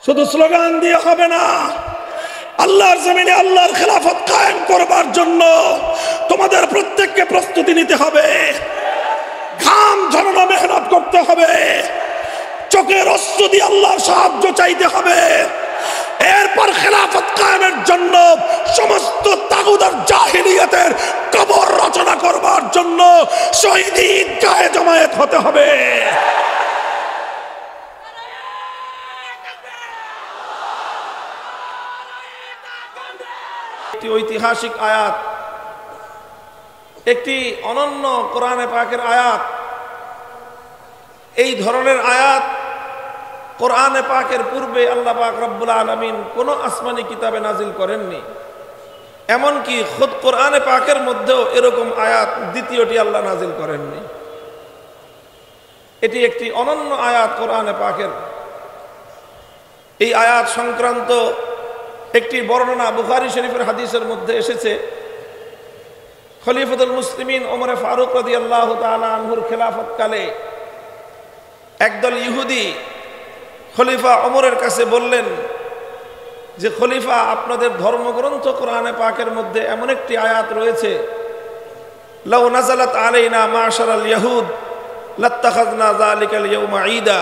শুধু স্লোগান দিয়ে হবে না, আল্লাহর জমিনে আল্লাহর খেলাফত কায়েম করবার জন্য তোমাদের প্রত্যেককে প্রস্তুতি নিতে হবে, ঘাম ঝরানো মেহনত করতে হবে, চোখের অশ্রু দিয়ে আল্লাহর সাহায্য চাইতে হবে। এরপর খেলাফত কায়েমের জন্য সমস্ত তাগুত আর জাহিলিয়াতের কবর রচনা করবার জন্য শহীদ ঈদগাহে জমায়েত হতে হবে। একটি ঐতিহাসিক আয়াত, একটি অনন্য কোরআনে পাকের আয়াত। এই ধরনের আয়াত কোরআনে পাকের পূর্বে আল্লাহ পাক রব্বুল আলামিন কোন আসমানি কিতাবে নাজিল করেননি। এমনকি খুদ কোরআনে পাকের মধ্যেও এরকম আয়াত দ্বিতীয়টি আল্লাহ নাজিল করেননি। এটি একটি অনন্য আয়াত কোরআনে পাকের। এই আয়াত সংক্রান্ত একটি বর্ণনা বুখারী শরীফের হাদিসের মধ্যে এসেছে। খলিফাতুল মুসলিমিন ওমর ফারুক রাদিয়াল্লাহু তাআলা আনহুর খেলাফতকালে একদল ইহুদি খলিফা ওমরের কাছে বললেন যে, খলিফা, আপনাদের ধর্মগ্রন্থ কোরআনে পাকের মধ্যে এমন একটি আয়াত রয়েছে, লাউ নাযালাত আলাইনা মাশারাল ইয়াহুদ লাত্তাখাযনা যালিকাল ইয়াউমা ঈদা।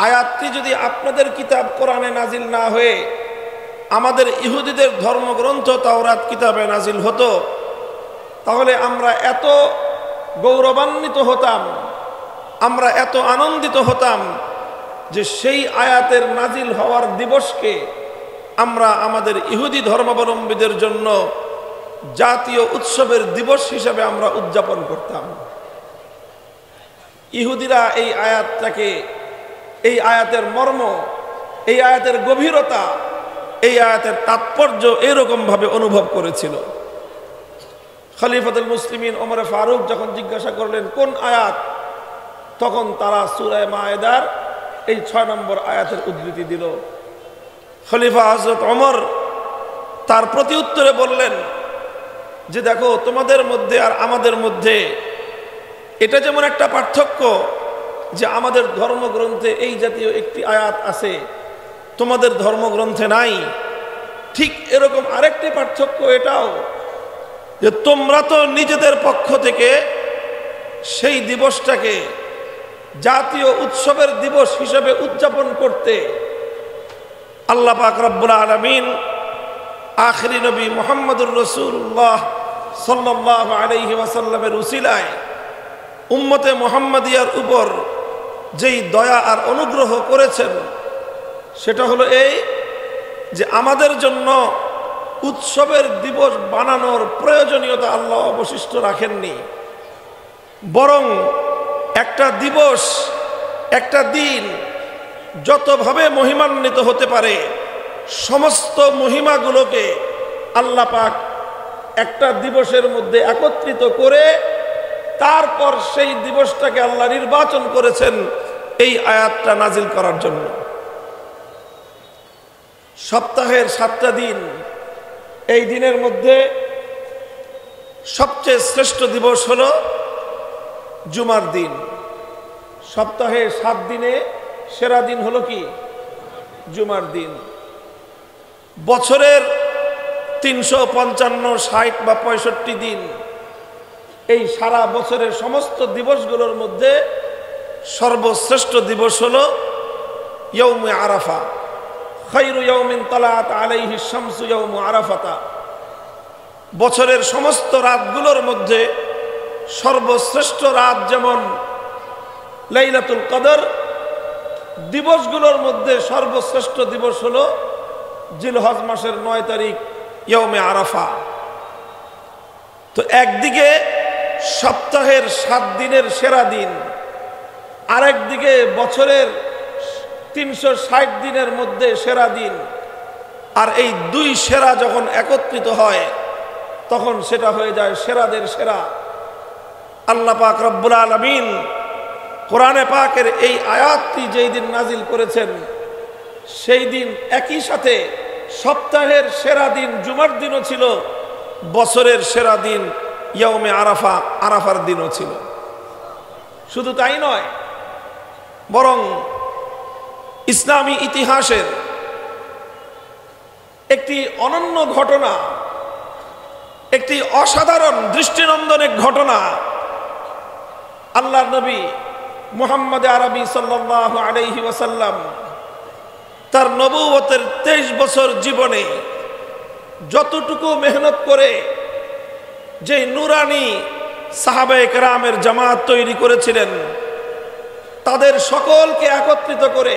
আয়াতটি যদি আপনাদের কিতাব কোরআনে নাজিল না হয়ে আমাদের ইহুদিদের ধর্মগ্রন্থ তাওরাত কিতাবে নাজিল হতো, তাহলে আমরা এত গৌরবান্বিত হতাম, আমরা এত আনন্দিত হতাম যে সেই আয়াতের নাজিল হওয়ার দিবসকে আমরা আমাদের ইহুদি ধর্মাবলম্বীদের জন্য জাতীয় উৎসবের দিবস হিসাবে আমরা উদযাপন করতাম। ইহুদিরা এই আয়াতটাকে, এই আয়াতের মর্ম, এই আয়াতের গভীরতা, এই আয়াতের তাৎপর্য এরকম ভাবে অনুভব করেছিল। খলিফাতুল মুসলিমিন ওমর ফারুক যখন জিজ্ঞাসা করলেন কোন আয়াত, তখন তারা সূরা মায়েদার এই 6 নম্বর আয়াতের উদ্ধৃতি দিল। খলিফা হযরত ওমর তার প্রতি উত্তরে বললেন যে, দেখো, তোমাদের মধ্যে আর আমাদের মধ্যে এটা যেমন একটা পার্থক্য যে আমাদের ধর্মগ্রন্থে এই জাতীয় একটি আয়াত আছে, তোমাদের ধর্মগ্রন্থে নাই, ঠিক এরকম আরেকটি পার্থক্য এটাও যে তোমরা তো নিজেদের পক্ষ থেকে সেই দিবসটাকে জাতীয় উৎসবের দিবস হিসেবে উদযাপন করতে আল্লাহ পাক রব্বুল আলামিন আখিরি নবী মুহাম্মদুর রাসূলুল্লাহ সাল্লাল্লাহু আলাইহি ওয়াসাল্লামের উসিলায় উম্মতে মুহাম্মাদিয়ার উপর যেই দয়া আর অনুগ্রহ করেছেন, সেটা হলো এই যে আমাদের জন্য উৎসবের দিবস বানানোর প্রয়োজনীয়তা আল্লাহ অবশিষ্ট রাখেননি, বরং একটা দিবস, একটা দিন যতভাবে মহিমান্বিত হতে পারে সমস্ত মহিমাগুলোকে আল্লাহ পাক একটা দিবসের মধ্যে একত্রিত করে তারপর সেই দিবসটাকে আল্লাহ নির্বাচন করেছেন এই আয়াতটা নাজিল করার জন্য। সপ্তাহের 7টা দিন, এই দিনের মধ্যে সবচেয়ে শ্রেষ্ঠ দিবস হলো জুমার দিন। সপ্তাহে 7 দিনে সেরা দিন হলো কি? জুমার দিন। বছরের 355, 60 বা 65 দিন, এই সারা বছরের সমস্ত দিবসগুলোর মধ্যে সর্বশ্রেষ্ঠ দিবস হলো ইয়াউমে আরাফা। খায়রু ইয়াউমিন তালাআত আলাইহি শামসু ইয়াউমু আরাফাতা। বছরের সমস্ত রাতগুলোর মধ্যে সর্বশ্রেষ্ঠ রাত যেমন লাইলাতুল কদর, দিবসগুলোর মধ্যে সর্বশ্রেষ্ঠ দিবস হলো জিলহজ মাসের 9 তারিখ ইয়াউমে আরাফা। তো একদিকে সপ্তাহের 7 দিনের সেরা দিন, আরেকদিকে বছরের 360 দিনের মধ্যে সেরা দিন, আর এই দুই সেরা যখন একত্রিত হয় তখন সেটা হয়ে যায় সেরাদের সেরা। আল্লাহ পাক রব্বুল আলামিন কোরআনে পাকের এই আয়াতটি যেই দিন নাজিল করেছেন, সেই দিন একই সাথে সপ্তাহের সেরা দিন জুমার দিনও ছিল, বছরের সেরা দিন ইয়াউমে আরাফা, আরাফার দিনও ছিল। শুধু তাই নয়, বরং ইসলামী ইতিহাসের একটি অনন্য ঘটনা, একটি অসাধারণ দৃষ্টিনন্দন এক ঘটনা। আল্লাহর নবী মুহাম্মদ আরবি সাল্লাল্লাহু আলাইহি ওয়াসাল্লাম তার নবুয়তের 23 বছর জীবনে যতটুকু মেহনত করে যে নুরানি সাহাবায়ে কেরামের জামাত তৈরি করেছিলেন, তাদের সকলকে একত্রিত করে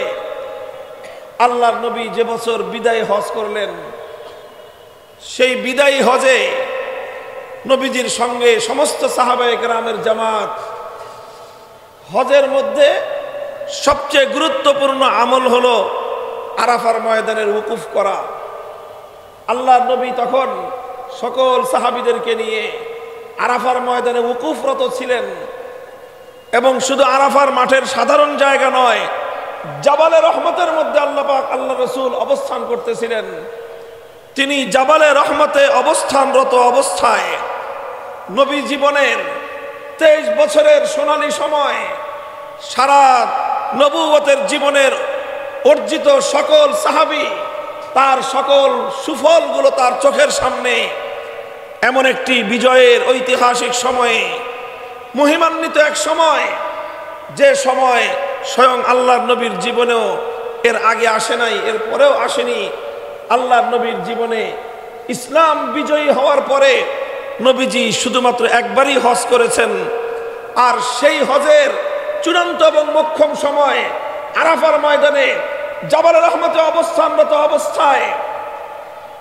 আল্লাহর নবী যে বছর বিদায় হজ করলেন, সেই বিদায়ী হজে নবীজির সঙ্গে সমস্ত সাহাবায়ে কেরামের জামাত। হজের মধ্যে সবচেয়ে গুরুত্বপূর্ণ আমল হলো আরাফার ময়দানের উকুফ করা। আল্লাহর নবী তখন সকল সাহাবীদেরকে নিয়ে আরাফার ময়দানে উকুফরত ছিলেন, এবং শুধু আরাফার মাঠের সাধারণ জায়গা নয়, জাবালে রহমতের মধ্যে আল্লাহ পাক আল্লাহ রসুল অবস্থান করতেছিলেন। তিনি জাবালে রহমতে অবস্থানরত অবস্থায় নবী জীবনের 23 বছরের সোনালী সময়, সারা নবুয়তের জীবনের অর্জিত সকল সাহাবী, তার সকল সুফলগুলো তার চোখের সামনে। এমন একটি বিজয়ের ঐতিহাসিক সময়ে, মহিমান্বিত এক সময়, যে সময় স্বয়ং আল্লাহর নবীর জীবনেও এর আগে আসে নাই, এর পরেও আসেনি। আল্লাহর নবীর জীবনে ইসলাম বিজয়ী হওয়ার পরে নবীজি শুধুমাত্র একবারই হজ করেছেন, আর সেই হজের চূড়ান্ত এবং মোক্ষম সময় আরাফার ময়দানে জাবালে রহমতে অবস্থানরত অবস্থায়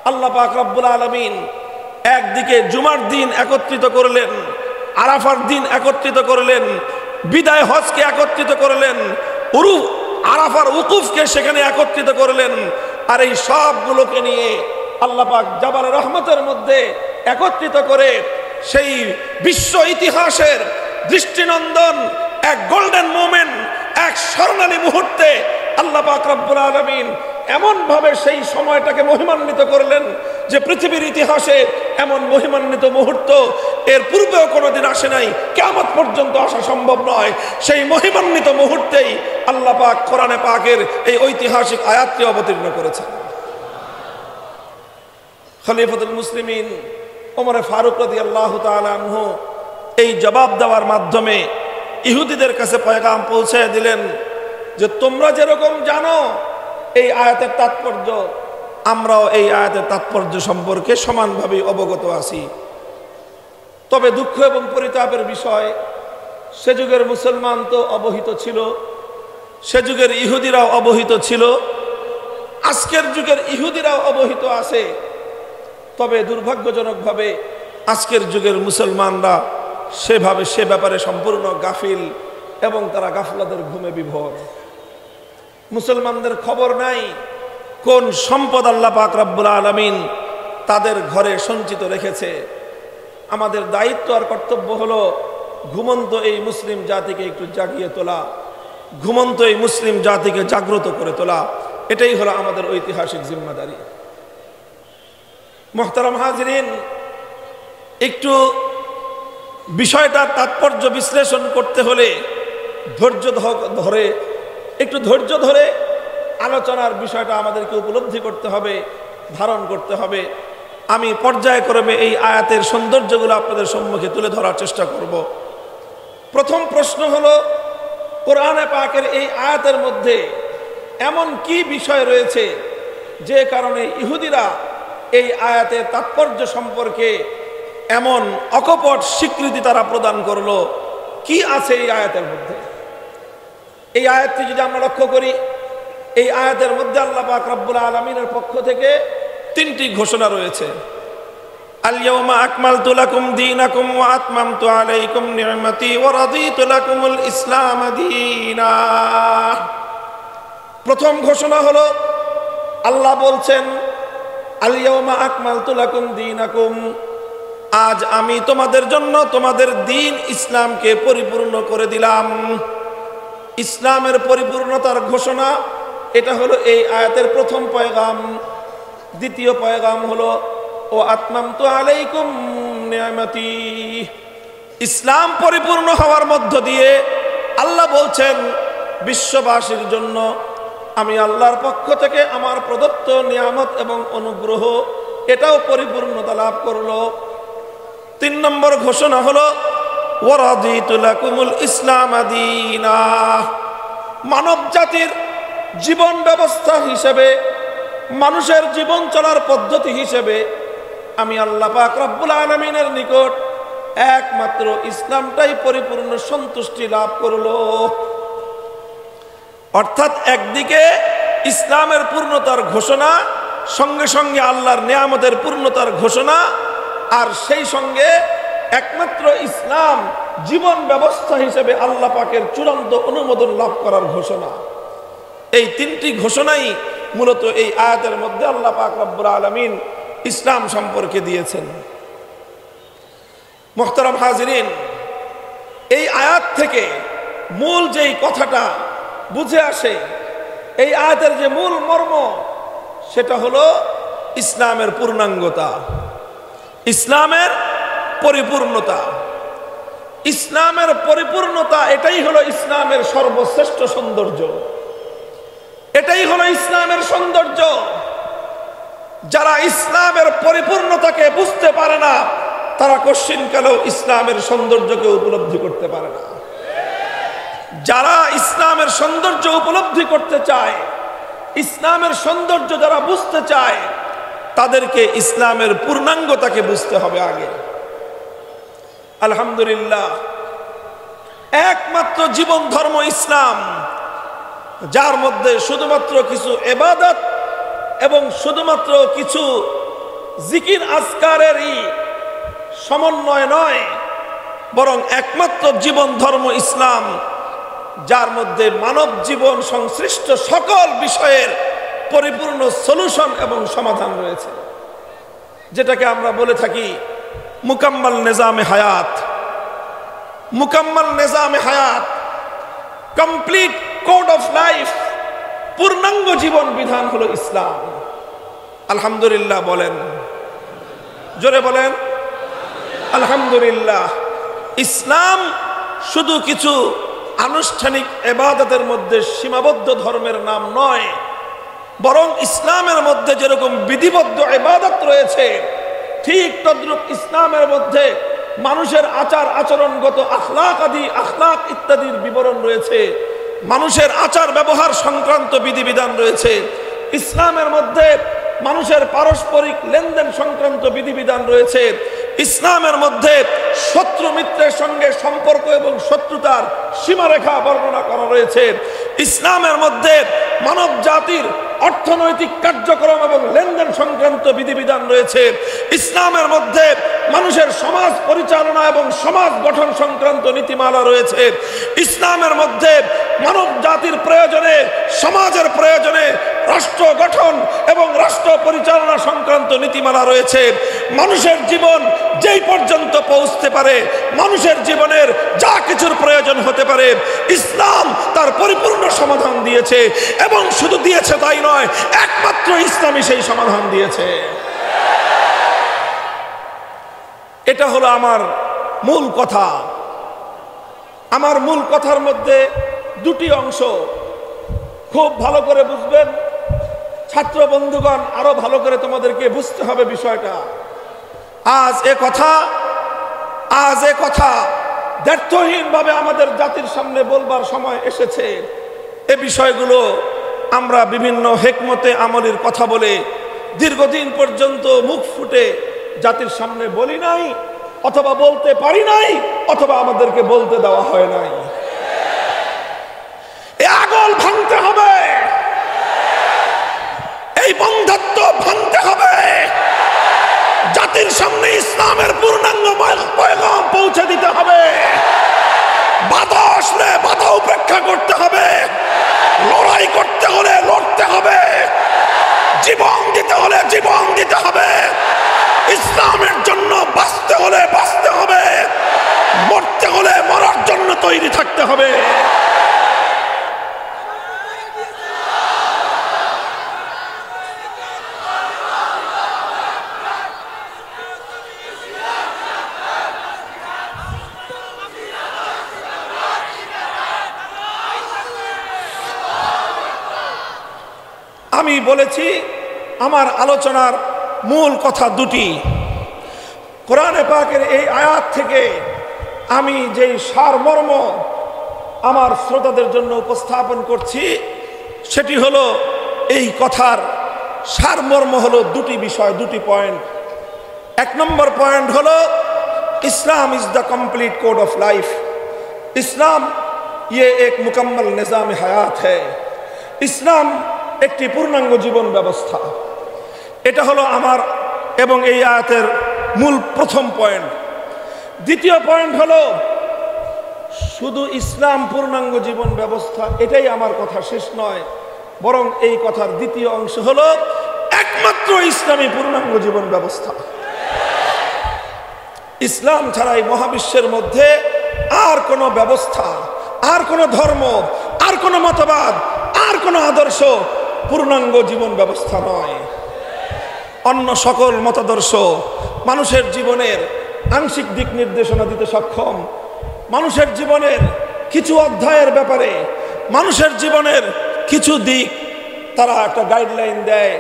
আল্লাহ পাক রব্বুল আলামিন একদিকে জুমার দিন একত্রিত করলেন, আরাফার দিন একত্রিত করলেন, বিদায় হজকে একত্রিত করলেন, আরাফার উকুফকে সেখানে একত্রিত করলেন। আর এই সবগুলোকে নিয়ে আল্লাহ পাক জাবালে রহমতের মধ্যে একত্রিত করে সেই বিশ্ব ইতিহাসের দৃষ্টিনন্দন এক গোল্ডেন মোমেন্ট, এক স্বর্ণালী মুহূর্তে আল্লাহ পাক রব্বুল আলামিন এমন ভাবে সেই সময়টাকে মহিমান্বিত করলেন যে পৃথিবীর ইতিহাসে এমন মহিমান্বিত মুহূর্ত এর পূর্বেও কোনোদিন আসে নাই, কিয়ামত পর্যন্ত আসা সম্ভব নয়। সেই মহিমান্বিত মুহূর্তেই আল্লাহ পাক কোরআনে পাকের এই ঐতিহাসিক আয়াতটি অবতীর্ণ করেছেন। খলিফাতুল মুসলিমিন ওমর ফারুক রাদিয়াল্লাহু তাআলা আনহু এই জবাব দেওয়ার মাধ্যমে ইহুদিদের কাছে পয়গাম পৌঁছে দিলেন যে তোমরা যেরকম জানো এই আয়াতের তাৎপর্য, আমরাও এই আয়াতের তাৎপর্য সম্পর্কে সমানভাবে অবগত আছি। তবে দুঃখ এবং পরিতাপের বিষয়, সে যুগের মুসলমান তো অবহিত ছিল, সে যুগের ইহুদিরাও অবহিত ছিল, আজকের যুগের ইহুদিরাও অবহিত আছে। তবে দুর্ভাগ্যজনকভাবে আজকের যুগের মুসলমানরা সে ব্যাপারে সম্পূর্ণ গাফিল, এবং তারা গাফলাদের ঘুমে বিভোর। মুসলমানদের খবর নাই কোন সম্পদ আল্লাহ পাক রব্বুল আলামিন তাদের ঘরে সঞ্চিত রেখেছে। আমাদের দায়িত্ব আর কর্তব্য হলো ঘুমন্ত এই মুসলিম জাতিকে একটু জাগিয়ে তোলা, ঘুমন্ত এই মুসলিম জাতিকে জাগ্রত করে তোলা। এটাই হলো আমাদের ঐতিহাসিক জিম্মাদারি। মুহতারাম হাজিরিন, একটু বিষয়টার তাৎপর্য বিশ্লেষণ করতে হলে একটু ধৈর্য ধরে আলোচনার বিষয়টা আমাদেরকে উপলব্ধি করতে হবে, ধারণ করতে হবে। আমি পর্যায়ক্রমে এই আয়াতের সৌন্দর্যগুলো আপনাদের সম্মুখে তুলে ধরার চেষ্টা করব। প্রথম প্রশ্ন হলো, কোরআনে পাকের এই আয়াতের মধ্যে এমন কি বিষয় রয়েছে যে কারণে ইহুদিরা এই আয়াতের তাৎপর্য সম্পর্কে এমন অকপট স্বীকৃতি তারা প্রদান করলো? কি আছে এই আয়াতের মধ্যে? এই আয়াতটি যদি আমরা লক্ষ্য করি, এই আয়াতের মধ্যে আল্লাহ পাক রব্বুল আলামিনের পক্ষ থেকে 3টি ঘোষণা রয়েছে। আল ইয়াউমা আকমালতু লাকুম দীনাকুম ওয়া আতমামতু আলাইকুম নি'মাতি ওয়া রাদিতু লাকুমুল ইসলাম দীনা। প্রথম ঘোষণা হলো, আল্লাহ বলছেন আল ইয়াউমা আকমালতু লাকুম দীনাকুম, আজ আমি তোমাদের জন্য তোমাদের দ্বীন ইসলামকে পরিপূর্ণ করে দিলাম। ইসলামের পরিপূর্ণতার ঘোষণা, এটা হলো এই আয়াতের প্রথম পয়গাম। দ্বিতীয় পয়গাম হলো ও আতমামতু আলাইকুম নি'মাতি। ইসলাম পরিপূর্ণ হওয়ার মধ্য দিয়ে আল্লাহ বলছেন বিশ্ববাসীর জন্য আমি আল্লাহর পক্ষ থেকে আমার প্রদত্ত নিয়ামত এবং অনুগ্রহ এটাও পরিপূর্ণতা লাভ করলো। 3 নম্বর ঘোষণা হলো ওয়ারাদিতু লাকুমুল ইসলাম দীনা। মানব জাতির জীবন ব্যবস্থা হিসেবে, মানুষের জীবন চলার পদ্ধতি হিসেবে আমি আল্লাহ পাক রব্বুল আলামিনের নিকট একমাত্র ইসলামটাই পরিপূর্ণ সন্তুষ্টি লাভ করলো। অর্থাৎ একদিকে ইসলামের পূর্ণতার ঘোষণা, সঙ্গে সঙ্গে আল্লাহর নিয়ামতের পূর্ণতার ঘোষণা, আর সেই সঙ্গে একমাত্র ইসলাম জীবন ব্যবস্থা হিসেবে আল্লাহ পাকের চূড়ান্ত অনুমোদন লাভ করার ঘোষণা। এই 3টি ঘোষণাই মূলত এই আয়াতের মধ্যে আল্লাহ পাক রব্বুল আলামিন ইসলাম সম্পর্কে দিয়েছেন। মুহতারাম হাজিরিন, এই আয়াত থেকে মূল যেই কথাটা বুঝে আসে, এই আয়াতের যে মূল মর্ম, সেটা হলো ইসলামের পূর্ণাঙ্গতা, ইসলামের পরিপূর্ণতা। ইসলামের পরিপূর্ণতা এটাই হলো ইসলামের সর্বশ্রেষ্ঠ সৌন্দর্য, এটাই হলো ইসলামের সৌন্দর্য। যারা ইসলামের পরিপূর্ণতাকে বুঝতে পারে না, তারা কশ্চিনকালেও ইসলামের সৌন্দর্যকে উপলব্ধি করতে পারে না। যারা ইসলামের সৌন্দর্য উপলব্ধি করতে চায়, ইসলামের সৌন্দর্য যারা বুঝতে চায়, তাদেরকে ইসলামের পূর্ণাঙ্গতাকে বুঝতে হবে আগে। আলহামদুলিল্লাহ, একমাত্র জীবন ধর্ম ইসলাম, যার মধ্যে শুধুমাত্র কিছু ইবাদত এবং শুধুমাত্র কিছু জিকির আজকারেরই সমন্বয় নয়, বরং একমাত্র জীবন ধর্ম ইসলাম, যার মধ্যে মানব জীবন সংশ্লিষ্ট সকল বিষয়ের পরিপূর্ণ সলিউশন এবং সমাধান রয়েছে, যেটাকে আমরা বলে থাকি মুকাম্মাল নিজামে হায়াত। মুকাম্মাল নিজামে হায়াত, কমপ্লিট কোড অফ লাইফ, পূর্ণাঙ্গ জীবন বিধান হলো ইসলাম। আলহামদুলিল্লাহ বলেন, জোরে বলেন আলহামদুলিল্লাহ। ইসলাম শুধু কিছু আনুষ্ঠানিক ইবাদতের মধ্যে সীমাবদ্ধ ধর্মের নাম নয়, বরং ইসলামের মধ্যে যেরকম বিধিবদ্ধ ইবাদত রয়েছে, ঠিক তদ্রূপ ইসলামের মধ্যে মানুষের আচার আচরণগত আখলাক ইত্যাদির বিবরণ রয়েছে। মানুষের আচার ব্যবহার সংক্রান্ত বিধিবিধান রয়েছে। ইসলামের মধ্যে মানুষের পারস্পরিক লেনদেন সংক্রান্ত বিধিবিধান রয়েছে। ইসলামের মধ্যে শত্রু মিত্রের সঙ্গে সম্পর্ক এবং শত্রুতার সীমারেখা বর্ণনা করা রয়েছে। ইসলামের মধ্যে মানব জাতির অর্থনৈতিক কার্যক্রম এবং লেনদেন সংক্রান্ত বিধিবিধান রয়েছে। ইসলামের মধ্যে মানুষের সমাজ পরিচালনা এবং সমাজ গঠন সংক্রান্ত নীতিমালা রয়েছে। ইসলামের মধ্যে মানব জাতির প্রয়োজনে, সমাজের প্রয়োজনে রাষ্ট্র গঠন এবং রাষ্ট্র পরিচালনা সংক্রান্ত নীতিমালা রয়েছে। মানুষের জীবন যেই পর্যন্ত পৌঁছতে পারে, মানুষের জীবনের যা কিছুর প্রয়োজন হতে পারে, ইসলাম তার পরিপূর্ণ সমাধান দিয়েছে। এবং শুধু দিয়েছে তাই নয়, একমাত্র ইসলামই সেই সমাধান দিয়েছে। এটা হলো আমার মূল কথা। আমার মূল কথার মধ্যে 2টি অংশ, খুব ভালো করে বুঝবেন। ছাত্র বন্ধুগণ, আরো ভালো করে তোমাদেরকে বুঝতে হবে বিষয়টা। আজ এ কথা দ্ব্যর্থহীনভাবে আমাদের জাতির সামনে বলবার সময় এসেছে। এ বিষয়গুলো আমরা বিভিন্ন হিকমতে আমলের কথা বলে দীর্ঘদিন পর্যন্ত মুখ ফুটে জাতির সামনে বলি নাই, অথবা বলতে পারি নাই, অথবা আমাদেরকে বলতে দেওয়া হয় নাই। এই আগল ভাঙতে হবে, এই বন্ধত্ব ভাঙতে হবে, জাতির সামনে ইসলামের পূর্ণাঙ্গ পয়গাম পৌঁছে দিতে হবে। বাধা আসলে বাধা উপেক্ষা করতে হবে, লড়াই করতে হলে লড়তে হবে, জীবন দিতে হলে জীবন দিতে হবে, ইসলামের জন্য বাঁচতে হলে বাঁচতে হবে, মরতে হলে মরার জন্য তৈরি থাকতে হবে। আমি বলেছি আমার আলোচনার মূল কথা দুটি। কোরআনে পাকের এই আয়াত থেকে আমি যেই সারমর্ম আমার শ্রোতাদের জন্য উপস্থাপন করছি সেটি হলো, এই কথার সারমর্ম হলো দুটি বিষয়, দুটি পয়েন্ট। এক নম্বর পয়েন্ট হলো, Islam is the complete code of life. ইসলাম ये एक मुकम्मल निज़ाम हयात है। ইসলাম একটি পূর্ণাঙ্গ জীবন ব্যবস্থা। এটা হলো আমার এবং এই আয়াতের মূল প্রথম পয়েন্ট। দ্বিতীয় পয়েন্ট হলো, শুধু ইসলাম পূর্ণাঙ্গ জীবন ব্যবস্থা এটাই আমার কথা শেষ নয়, বরং এই কথার দ্বিতীয় অংশ হলো একমাত্র ইসলামী পূর্ণাঙ্গ জীবন ব্যবস্থা। ইসলাম ছাড়া এই মহাবিশ্বের মধ্যে আর কোনো ব্যবস্থা, আর কোনো ধর্ম, আর কোনো মতবাদ, আর কোনো আদর্শ পূর্ণাঙ্গ জীবন ব্যবস্থা নয়। অন্য সকল মতাদর্শ মানুষের জীবনের আংশিক দিক নির্দেশনা দিতে সক্ষম, মানুষের জীবনের কিছু অধ্যায়ের ব্যাপারে, মানুষের জীবনের কিছু দিক তারা একটা গাইডলাইন দেয়,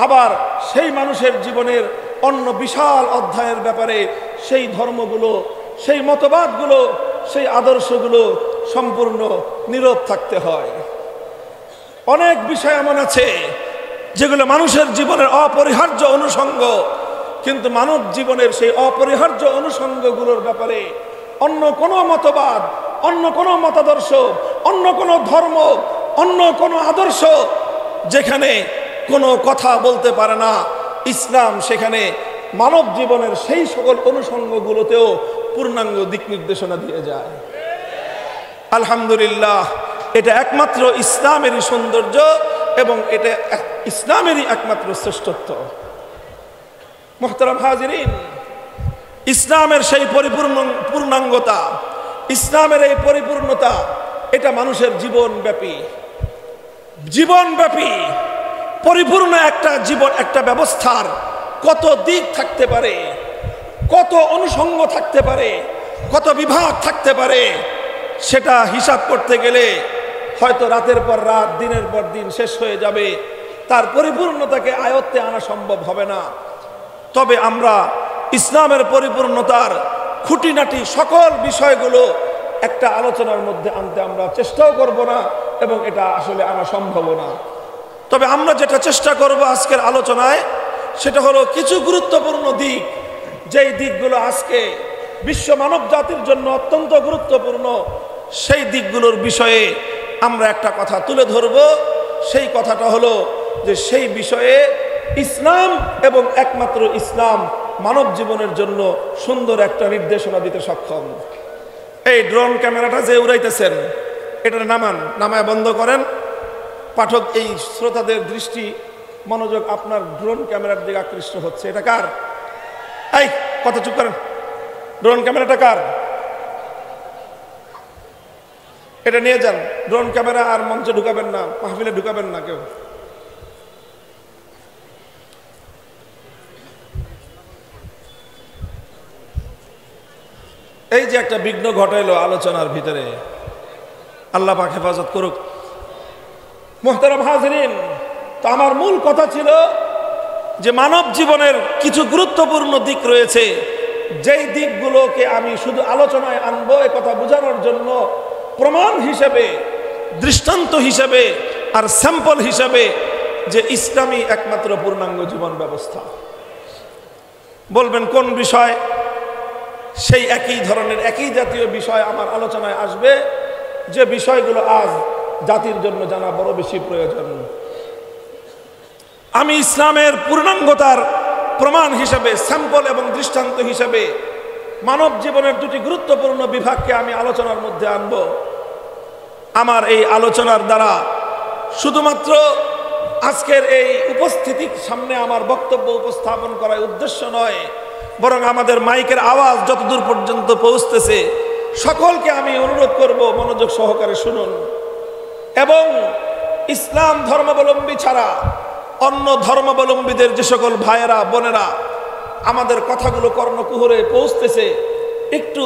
আবার সেই মানুষের জীবনের অন্য বিশাল অধ্যায়ের ব্যাপারে সেই ধর্মগুলো, সেই মতবাদগুলো, সেই আদর্শগুলো সম্পূর্ণ নীরব থাকতে হয়। অনেক বিষয় এমন আছে যেগুলো মানুষের জীবনের অপরিহার্য অনুষঙ্গ, কিন্তু মানব জীবনের সেই অপরিহার্য অনুষঙ্গগুলোর ব্যাপারে অন্য কোনো মতবাদ, অন্য কোনো মতাদর্শ, অন্য কোনো ধর্ম, অন্য কোনো আদর্শ যেখানে কোনো কথা বলতে পারে না, ইসলাম সেখানে মানব জীবনের সেই সকল অনুষঙ্গগুলোতেও পূর্ণাঙ্গ দিক নির্দেশনা দিয়ে যায়। আলহামদুলিল্লাহ, এটা একমাত্র ইসলামেরই সৌন্দর্য এবং এটা ইসলামেরই একমাত্র শ্রেষ্ঠত্ব। মুহতারাম হাজিরিন, ইসলামের সেই পূর্ণাঙ্গতা, ইসলামের এই পরিপূর্ণতা, এটা মানুষের জীবনব্যাপী পরিপূর্ণ একটা জীবন, একটা ব্যবস্থার কত দিক থাকতে পারে, কত অনুষঙ্গ থাকতে পারে, কত বিভাগ থাকতে পারে, সেটা হিসাব করতে গেলে হয়তো রাতের পর রাত, দিনের পর দিন শেষ হয়ে যাবে, তার পরিপূর্ণতাকে আয়ত্তে আনা সম্ভব হবে না। তবে আমরা ইসলামের পরিপূর্ণতার খুঁটিনাটি সকল বিষয়গুলো একটা আলোচনার মধ্যে আনতে আমরা চেষ্টাও করব না, এবং এটা আসলে আনা সম্ভব না। তবে আমরা যেটা চেষ্টা করব আজকের আলোচনায়, সেটা হলো কিছু গুরুত্বপূর্ণ দিক, যেই দিকগুলো আজকে বিশ্ব মানব জাতির জন্য অত্যন্ত গুরুত্বপূর্ণ, সেই দিকগুলোর বিষয়ে আমরা একটা কথা তুলে ধরব। সেই কথাটা হলো যে সেই বিষয়ে ইসলাম এবং একমাত্র ইসলাম মানব জীবনের জন্য সুন্দর একটা নির্দেশনা দিতে সক্ষম। এই ড্রোন ক্যামেরাটা যে উড়াইতেছেন, এটা নামায় বন্ধ করেন। পাঠক, এই শ্রোতাদের দৃষ্টি মনোযোগ আপনার ড্রোন ক্যামেরার দিকে আকৃষ্ট হচ্ছে। এটা কার? এই কথা চুপ করেন। ড্রোন ক্যামেরাটা কার? এটা নিয়ে যান। ড্রোন ক্যামেরা আর মঞ্চে ঢুকাবেন না, মাহফিলে ঢুকাবেন না কেউ। এই যে একটা বিঘ্ন ঘটাইলো আলোচনার ভিতরে, আল্লাহ পাক হেফাজত করুক। মুহতারাম হাজিরিন, তো আমার মূল কথা ছিল যে মানব জীবনের কিছু গুরুত্বপূর্ণ দিক রয়েছে, যেই দিকগুলোকে আমি শুধু আলোচনায় আনবো এ কথা বোঝানোর জন্য প্রমাণ হিসেবে, দৃষ্টান্ত হিসেবে আর স্যাম্পল হিসেবে যে ইসলামী একমাত্র পূর্ণাঙ্গ জীবন ব্যবস্থা। বলবেন কোন বিষয়? সেই একই ধরনের, একই জাতীয় বিষয় আমার আলোচনায় আসবে, যে বিষয়গুলো আজ জাতির জন্য জানা বড় বেশি প্রয়োজন। আমি ইসলামের পূর্ণাঙ্গতার প্রমাণ হিসেবে, স্যাম্পল এবং দৃষ্টান্ত হিসেবে মানব জীবনের দুটি গুরুত্বপূর্ণ বিভাগকে আমি আলোচনার মধ্যে আনব। আমার এই আলোচনার দ্বারা শুধুমাত্র আজকের এই উপস্থিতির সামনে আমার বক্তব্য উপস্থাপন করার উদ্দেশ্য নয়, বরং আমাদের মাইকের আওয়াজ যতদূর পর্যন্ত পৌঁছতেছে সকলকে আমি অনুরোধ করব মনোযোগ সহকারে শুনুন, এবং ইসলাম ধর্মাবলম্বী ছাড়া অন্য ধর্মাবলম্বীদের যে সকল ভাইয়েরা বোনেরা আমাদের কথাগুলো কর্ণকুহরে পৌঁছতেছে, একটু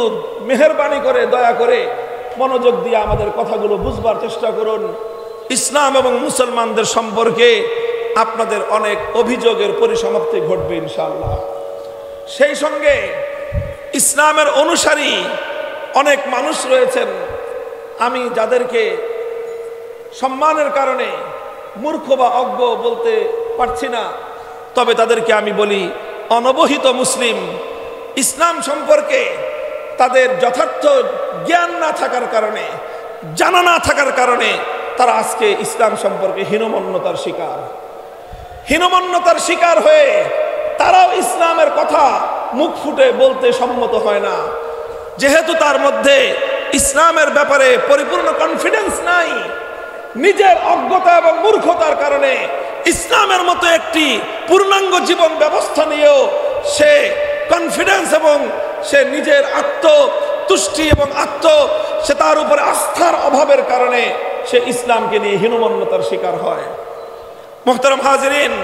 মেহেরবানি করে, দয়া করে মনোযোগ দিয়ে আমাদের কথাগুলো বুঝবার চেষ্টা করুন। ইসলাম এবং মুসলমানদের সম্পর্কে আপনাদের অনেক অভিযোগের পরিসমাপ্তি ঘটবে ইনশাআল্লাহ। সেই সঙ্গে ইসলামের অনুসারী অনেক মানুষ রয়েছেন, আমি যাদেরকে সম্মানের কারণে মূর্খ বা অজ্ঞ বলতে পারছি না, তবে তাদেরকে আমি বলি অনবহিত মুসলিম। ইসলাম সম্পর্কে তাদের যথার্থ জ্ঞান না থাকার কারণে, জানা না থাকার কারণে তারা আজকে ইসলাম সম্পর্কে হীনমন্যতার শিকার। হীনমন্যতার শিকার হয়ে তারাও ইসলামের কথা মুখ ফুটে বলতে সম্মত হয় না, যেহেতু তার মধ্যে ইসলামের ব্যাপারে পরিপূর্ণ কনফিডেন্স নাই। নিজের অজ্ঞতা এবং মূর্খতার কারণে ইসলামের মতো একটি পূর্ণাঙ্গ জীবন ব্যবস্থা নিয়েও সে কনফিডেন্স এবং সে নিজের আত্মতুষ্টি এবং সে তার উপরে আস্থার অভাবের কারণে সে ইসলামকে নিয়ে হীনমন্যতার শিকার হয়। মুহতারাম হাজিরিন,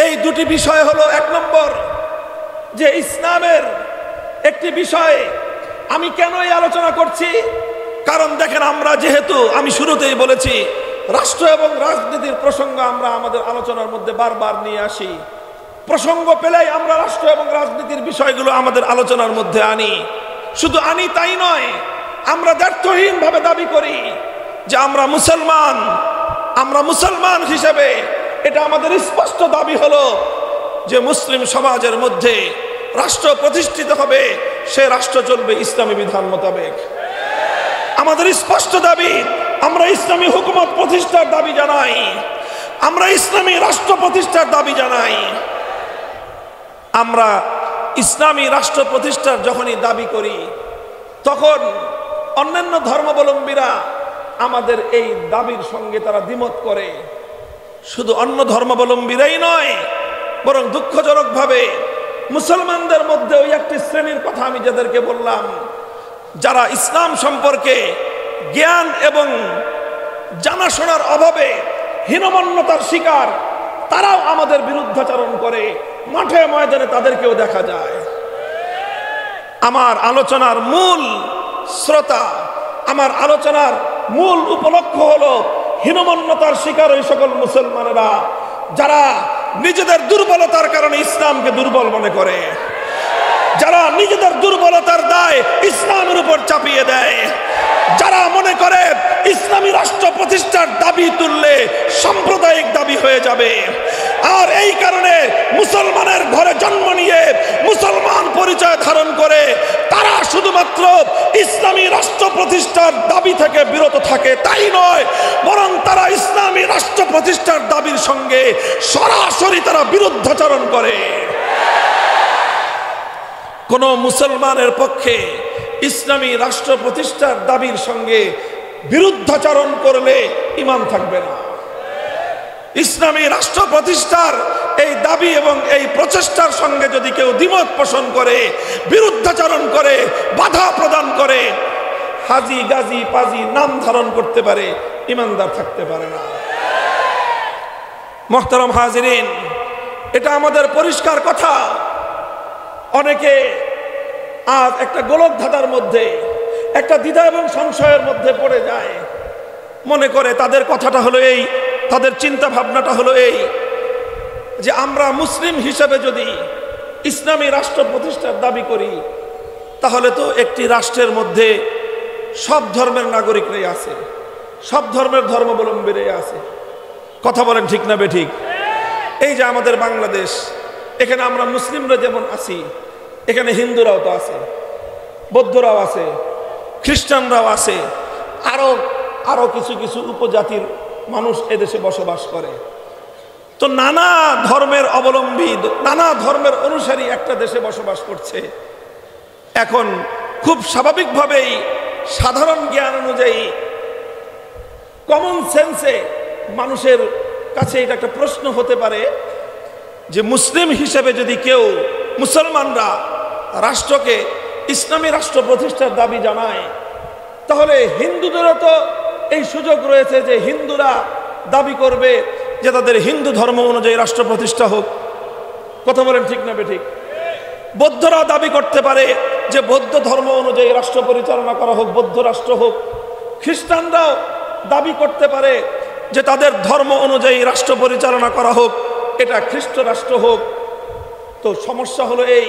এই দুটি বিষয় হলো, এক নম্বর যে ইসলামের একটি বিষয় আমি কেন এই আলোচনা করছি, কারণ দেখেন আমরা যেহেতু আমি শুরুতেই বলেছি রাষ্ট্র এবং রাজনীতির প্রসঙ্গ আমরা আমাদের আলোচনার মধ্যে বারবার নিয়ে আসি, প্রসঙ্গ পেলেই আমরা রাষ্ট্র এবং রাজনীতির বিষয়গুলো আমাদের আলোচনার মধ্যে আনি। শুধু আনি তাই নয়, আমরা দ্ব্যর্থহীনভাবে দাবি করি যে আমরা মুসলমান হিসেবে এটা আমাদের স্পষ্ট দাবি হলো যে মুসলিম সমাজের মধ্যে রাষ্ট্র প্রতিষ্ঠিত হবে, সে রাষ্ট্র চলবে ইসলামী বিধান মোতাবেক। আমাদের স্পষ্ট দাবি, আমরা ইসলামী হুকুমত প্রতিষ্ঠার দাবি জানাই, আমরা ইসলামী রাষ্ট্র প্রতিষ্ঠার দাবি জানাই। আমরা ইসলামী রাষ্ট্র প্রতিষ্ঠার যখনই দাবি করি, তখন অন্যান্য ধর্মাবলম্বীরা আমাদের এই দাবির সঙ্গে তারা দ্বিমত করে। শুধু অন্য ধর্মাবলম্বীরাই নয়, বরং দুঃখজনকভাবে মুসলমানদের মধ্যে ওই একটি শ্রেণীর কথা আমি যাদেরকে বললাম, যারা ইসলাম সম্পর্কে জ্ঞান এবং জানাশোনার অভাবে হীনমন্যতার শিকার, তারাও আমাদের বিরুদ্ধাচরণ করে। মাঠে ময়দানে তাদেরকেও দেখা যায়। আমার আলোচনার মূল শ্রোতা, আমার আলোচনার মূল উপলক্ষ হলো হীনমন্যতার শিকার ওই সকল মুসলমানেরা যারা নিজেদের দুর্বলতার কারণে ইসলামকে দুর্বল মনে করে, যারা নিজেদের দুর্বলতার দায় ইসলামের উপর চাপিয়ে দেয়, যারা মনে করে ইসলামী রাষ্ট্র প্রতিষ্ঠার দাবি তুললে সাম্প্রদায়িক দাবি হয়ে যাবে। আর এই কারণে মুসলমানের ঘরে জন্ম নিয়ে মুসলমান পরিচয় ধারণ করে তারা শুধুমাত্র ইসলামী রাষ্ট্র প্রতিষ্ঠার দাবি থেকে বিরত থাকে তাই নয়, বরং তারা ইসলামী রাষ্ট্র প্রতিষ্ঠার দাবির সঙ্গে সরাসরি তারা বিরুদ্ধাচরণ করে। কোন মুসলমানের পক্ষে ইসলামী রাষ্ট্র প্রতিষ্ঠার দাবির সঙ্গে বিরুদ্ধাচরণ করলে ঈমান থাকবে না। ইসলামী রাষ্ট্র প্রতিষ্ঠার এই দাবি এবং এই প্রচেষ্টার সঙ্গে যদি কেউ দ্বিমত পোষণ করে, বিরুদ্ধাচরণ করে, বাধা প্রদান করে, হাজি গাজী পাজি নাম ধারণ করতে পারে, ঈমানদার থাকতে পারে না। মুহতারাম হাজিরিন, এটা আমাদের পরিষ্কার কথা। অনেকে আজ একটা গোলক ধাঁধার মধ্যে, একটা দ্বিধা এবং সংশয়ের মধ্যে পড়ে যায়। মনে করে তাদের কথাটা হলো এই, তাদের চিন্তা ভাবনাটা হলো এই যে আমরা মুসলিম হিসেবে যদি ইসলামী রাষ্ট্র প্রতিষ্ঠার দাবি করি, তাহলে তো একটি রাষ্ট্রের মধ্যে সব ধর্মের নাগরিকরাই আছে, সব ধর্মের ধর্মাবলম্বীরাই আছে। কথা বলেন ঠিক না বেঠিক? এই যে আমাদের বাংলাদেশ, এখানে আমরা মুসলিমরা যেমন আছি, এখানে হিন্দুরাও তো আছে, বৌদ্ধরাও আছে, খ্রিস্টানরাও আছে, আরো কিছু কিছু উপজাতির মানুষ এদেশে বসবাস করে। তো নানা ধর্মের অবলম্বী, নানা ধর্মের অনুসারী একটা দেশে বসবাস করছে। এখন খুব স্বাভাবিকভাবেই সাধারণ জ্ঞান অনুযায়ী, কমন সেন্সে মানুষের কাছে এটা একটা প্রশ্ন হতে পারে যে মুসলিম হিসেবে যদি কেউ, মুসলমানরা রাষ্ট্রকে ইসলামী রাষ্ট্র প্রতিষ্ঠার দাবি জানায়, তাহলে হিন্দুদেরও তো এই সুযোগ রয়েছে যে হিন্দুরা দাবি করবে যে তাদের হিন্দু ধর্ম অনুযায়ী রাষ্ট্র প্রতিষ্ঠা হোক। কথা বলেন ঠিক না বেঠিক? বৌদ্ধরা দাবি করতে পারে যে বৌদ্ধ ধর্ম অনুযায়ী রাষ্ট্র পরিচালনা করা হোক, বৌদ্ধ রাষ্ট্র হোক। খ্রিস্টানরাও দাবি করতে পারে যে তাদের ধর্ম অনুযায়ী রাষ্ট্র পরিচালনা করা হোক, এটা খ্রিস্ট রাষ্ট্র হোক। তো সমস্যা হলো এই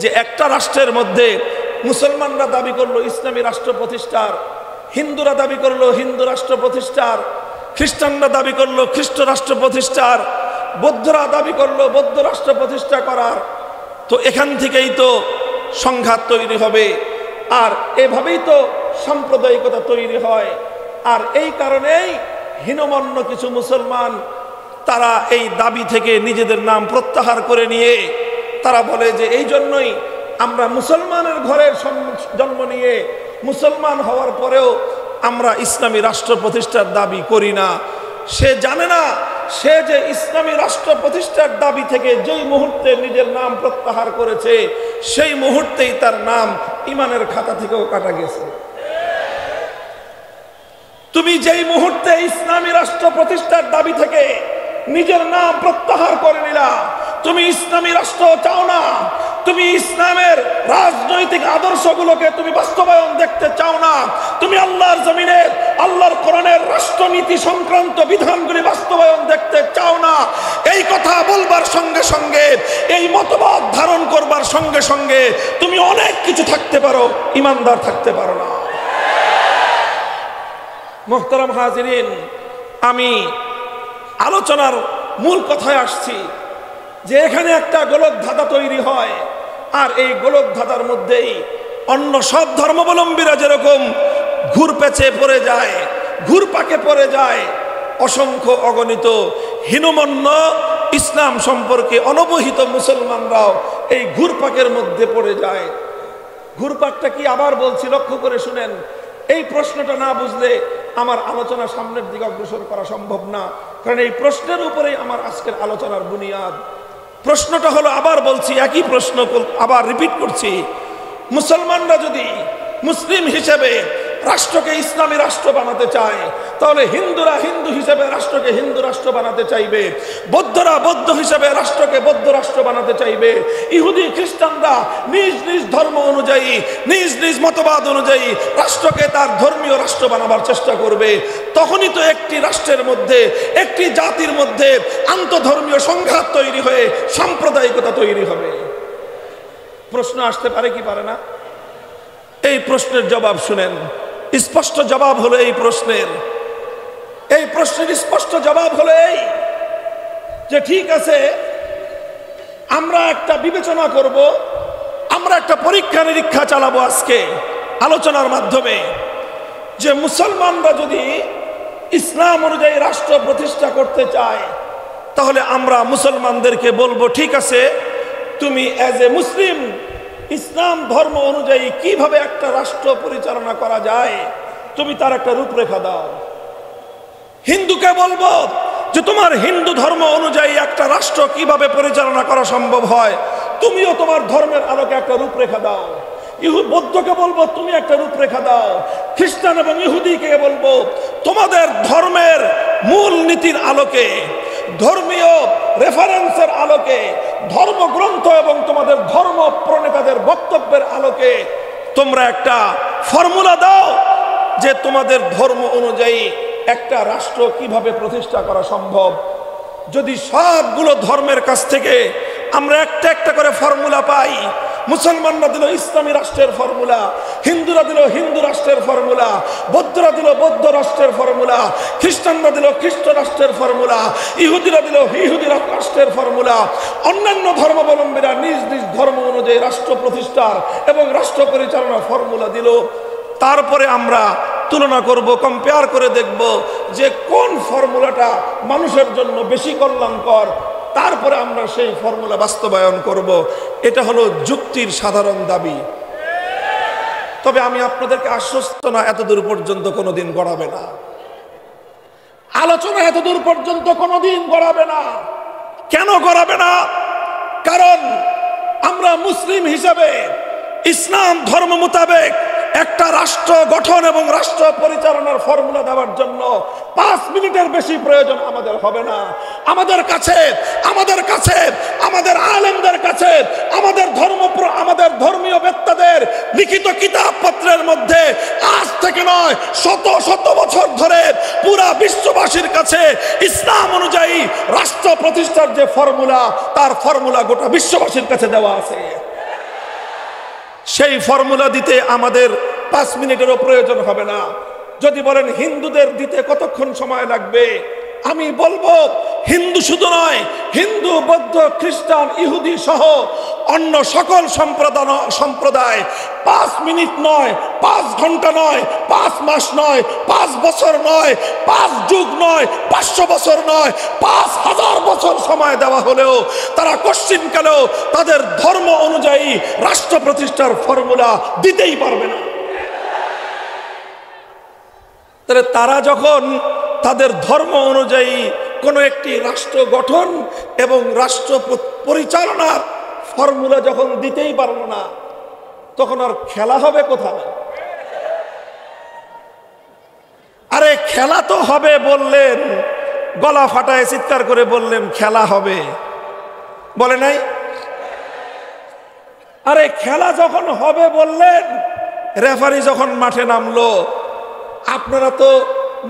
যে একটা রাষ্ট্রের মধ্যে মুসলমানরা দাবি করলো ইসলামী রাষ্ট্র প্রতিষ্ঠার, হিন্দুরা দাবি করলো হিন্দু রাষ্ট্র প্রতিষ্ঠার, খ্রিস্টানরা দাবি করলো খ্রিস্ট রাষ্ট্র প্রতিষ্ঠার, বৌদ্ধরা দাবি করলো বৌদ্ধ রাষ্ট্র প্রতিষ্ঠা করার। তো এখান থেকেই তো সংঘাত তৈরি হবে, আর এভাবেই তো সাম্প্রদায়িকতা তৈরি হয়। আর এই কারণেই হীনমন্য কিছু মুসলমান তারা এই দাবি থেকে নিজেদের নাম প্রত্যাহার করে নিয়ে তারা বলে যে এই জন্যই আমরা মুসলমানের ঘরের জন্ম নিয়ে মুসলমান হওয়ার পরেও আমরা ইসলামী রাষ্ট্র প্রতিষ্ঠার দাবি করি না। সে জানে না সে যে ইসলামী রাষ্ট্র প্রতিষ্ঠার দাবি থেকে যেই মুহূর্তে নিজের নাম প্রত্যাহার করেছে সেই মুহূর্তেই তার নাম ঈমানের খাতা থেকেও কাটা গেছে। তুমি যেই মুহূর্তে ইসলামী রাষ্ট্র প্রতিষ্ঠার দাবি থেকে নিজের নাম প্রত্যাহার করে নিলা, তুমি ইসলামী রাষ্ট্র চাও না, তুমি ইসলামের রাজনৈতিক আদর্শগুলোকে তুমি বাস্তবায়ন দেখতে চাও না, তুমি আল্লাহর জমিনে আল্লাহর কোরআনের রাষ্ট্রনীতি সংক্রান্ত বিধানগুলি বাস্তবায়ন দেখতে চাও না, এই কথা বলবার সঙ্গে সঙ্গে, এই মতবাদ ধারণ করবার সঙ্গে সঙ্গে তুমি অনেক কিছু থাকতে পারো, ইমানদার থাকতে পারো না। মুহতারাম হাজিরিন, আমি আলোচনার মূল কথায় আসছি যে এখানে একটা গোলক ধাঁধা তৈরি হয়, আর এই গোলক ধাঁধার মধ্যেই অন্য সব ধর্মাবলম্বীরা যেরকম ঘুরপেচে পড়ে যায়, ঘুরপাকে পড়ে যায়, অসংখ্য অগণিত হীনমন্য ইসলাম সম্পর্কে অনবহিত মুসলমানরাও এই ঘুরপাকের মধ্যে পড়ে যায়। ঘুরপাকটা কি আবার বলছি, লক্ষ্য করে শুনেন। এই প্রশ্নটা না বুঝলে আমার আলোচনা সামনের দিকে অগ্রসর করা সম্ভব না, কারণ এই প্রশ্নের উপরেই আমার আজকের আলোচনার বুনিয়াদ। প্রশ্নটা হলো, আবার বলছি, একই প্রশ্ন আবার রিপিট করছি, মুসলমানরা যদি মুসলিম হিসেবে রাষ্ট্রকে ইসলামী রাষ্ট্র বানাতে চায় তাহলে হিন্দুরা হিন্দু হিসেবে রাষ্ট্রকে হিন্দু রাষ্ট্র বানাতে চাইবে, বৌদ্ধরা বৌদ্ধ হিসেবে রাষ্ট্রকে বৌদ্ধ রাষ্ট্র বানাতে চাইবে, ইহুদি খ্রিস্টানরা নিজ নিজ ধর্ম অনুযায়ী নিজ নিজ মতবাদ অনুযায়ী রাষ্ট্রকে তার ধর্মীয় রাষ্ট্র বানাবার চেষ্টা করবে। তখনই তো একটি রাষ্ট্রের মধ্যে, একটি জাতির মধ্যে আন্তধর্মীয় সংঘাত তৈরি হয়ে সাম্প্রদায়িকতা তৈরি হবে। প্রশ্ন আসতে পারে কি পারে না? এই প্রশ্নের জবাব শুনেন, স্পষ্ট জবাব হলো এই প্রশ্নের স্পষ্ট জবাব হলো এই যে ঠিক আছে, আমরা একটা বিবেচনা করব, আমরা একটা পরীক্ষা নিরীক্ষা চালাবো আজকে আলোচনার মাধ্যমে, যে মুসলমানরা যদি ইসলাম অনুযায়ী রাষ্ট্র প্রতিষ্ঠা করতে চায় তাহলে আমরা মুসলমানদেরকে বলবো ঠিক আছে, তুমি অ্যাজ এ মুসলিম ইসলাম ধর্ম অনুযায়ী কিভাবে একটা রাষ্ট্র পরিচালনা করা যায় তুমি তার একটা রূপরেখা দাও। হিন্দুকে বলবো যে তোমার হিন্দু ধর্ম অনুযায়ী একটা রাষ্ট্র কিভাবে পরিচালনা করা সম্ভব হয়, তুমিও তোমার ধর্মের আলোকে একটা রূপরেখা দাও। বৌদ্ধকে বলবো তুমি একটা রূপরেখা দাও। খ্রিস্টান এবং ইহুদিকে বলবো তোমাদের ধর্মের মূল নীতির আলোকে, ধর্মীয় রেফারেন্সের আলোকে, ধর্মগ্রন্থ এবং তোমাদের ধর্ম প্রণেতাদের বক্তব্যের আলোকে তোমরা একটা ফর্মুলা দাও যে তোমাদের ধর্ম অনুযায়ী একটা রাষ্ট্র কিভাবে প্রতিষ্ঠা করা সম্ভব। যদি সবগুলো ধর্মের কাছ থেকে আমরা একটা একটা করে ফর্মুলা পাই, মুসলমানরা দিল ইসলামী রাষ্ট্রের ফর্মুলা, হিন্দুরা দিল হিন্দু রাষ্ট্রের ফর্মুলা, বৌদ্ধরা দিল বৌদ্ধ রাষ্ট্রের ফর্মুলা, খ্রিস্টানরা দিল খ্রিস্ট রাষ্ট্রের ফর্মুলা, ইহুদিরা দিল ইহুদি রাষ্ট্রের ফর্মুলা, অন্যান্য ধর্মাবলম্বীরা নিজ নিজ ধর্ম অনুযায়ী রাষ্ট্র প্রতিষ্ঠার এবং রাষ্ট্র পরিচালনার ফর্মুলা দিল। তারপরে আমরা তুলনা করব, কম্পেয়ার করে দেখব যে কোন ফর্মুলাটা মানুষের জন্য বেশি কল্যাণকর, তারপরে আমরা সেই ফর্মুলা বাস্তবায়ন করব। এটা হলো যুক্তির সাধারণ দাবি। তবে আমি আপনাদেরকে আশ্বস্ত না, এতদূর পর্যন্ত কোনোদিন গড়াবে না আলোচনা, এতদূর পর্যন্ত কোনোদিন গড়াবে না। কেন গড়াবে না? কারণ আমরা মুসলিম হিসাবে ইসলাম ধর্ম মোতাবেক একটা রাষ্ট্র গঠন এবং রাষ্ট্র পরিচালনার ফর্মুলা দেওয়ার জন্য 5 মিনিটের বেশি প্রয়োজন আমাদের হবে না। আমাদের কাছে আমাদের আলেমদের কাছে আমাদের ধর্মীয় বেত্তাদের লিখিত কিতাবপত্রের মধ্যে আজ থেকে নয় শত শত বছর ধরে পুরা বিশ্ববাসীর কাছে ইসলাম অনুযায়ী রাষ্ট্র প্রতিষ্ঠার যে ফর্মুলা, তার ফর্মুলা গোটা বিশ্ববাসীর কাছে দেওয়া আছে। সেই ফর্মুলা দিতে আমাদের 5 মিনিটেরও প্রয়োজন হবে না। যদি বলেন হিন্দুদের দিতে কতক্ষণ সময় লাগবে, আমি বলবো হিন্দু শুধু নয়, হিন্দু, বৌদ্ধ, খ্রিস্টান, ইহুদি সহ অন্য সকল সম্প্রদায় 5 মিনিট নয়, 5 ঘন্টা নয়, 5 মাস নয়, 5 বছর নয়, 5 যুগ নয়, 500 বছর নয়, 5000 বছর সময় দেওয়া হলেও তারা কশ্চিনকালেও তাদের ধর্ম অনুযায়ী রাষ্ট্র প্রতিষ্ঠার ফর্মুলা দিতেই পারবে না। তাহলে তারা যখন তাদের ধর্ম অনুযায়ী কোনো একটি রাষ্ট্র গঠন এবং রাষ্ট্র পরিচালনার ফর্মুলা যখন দিতেই পারল না, তখন আর খেলা হবে কোথায়? আরে খেলা তো হবে বললেন, গলা ফাটায় চিৎকার করে বললেন খেলা হবে, বলে নাই? আরে খেলা যখন হবে বললেন, রেফারি যখন মাঠে নামলো, আপনারা তো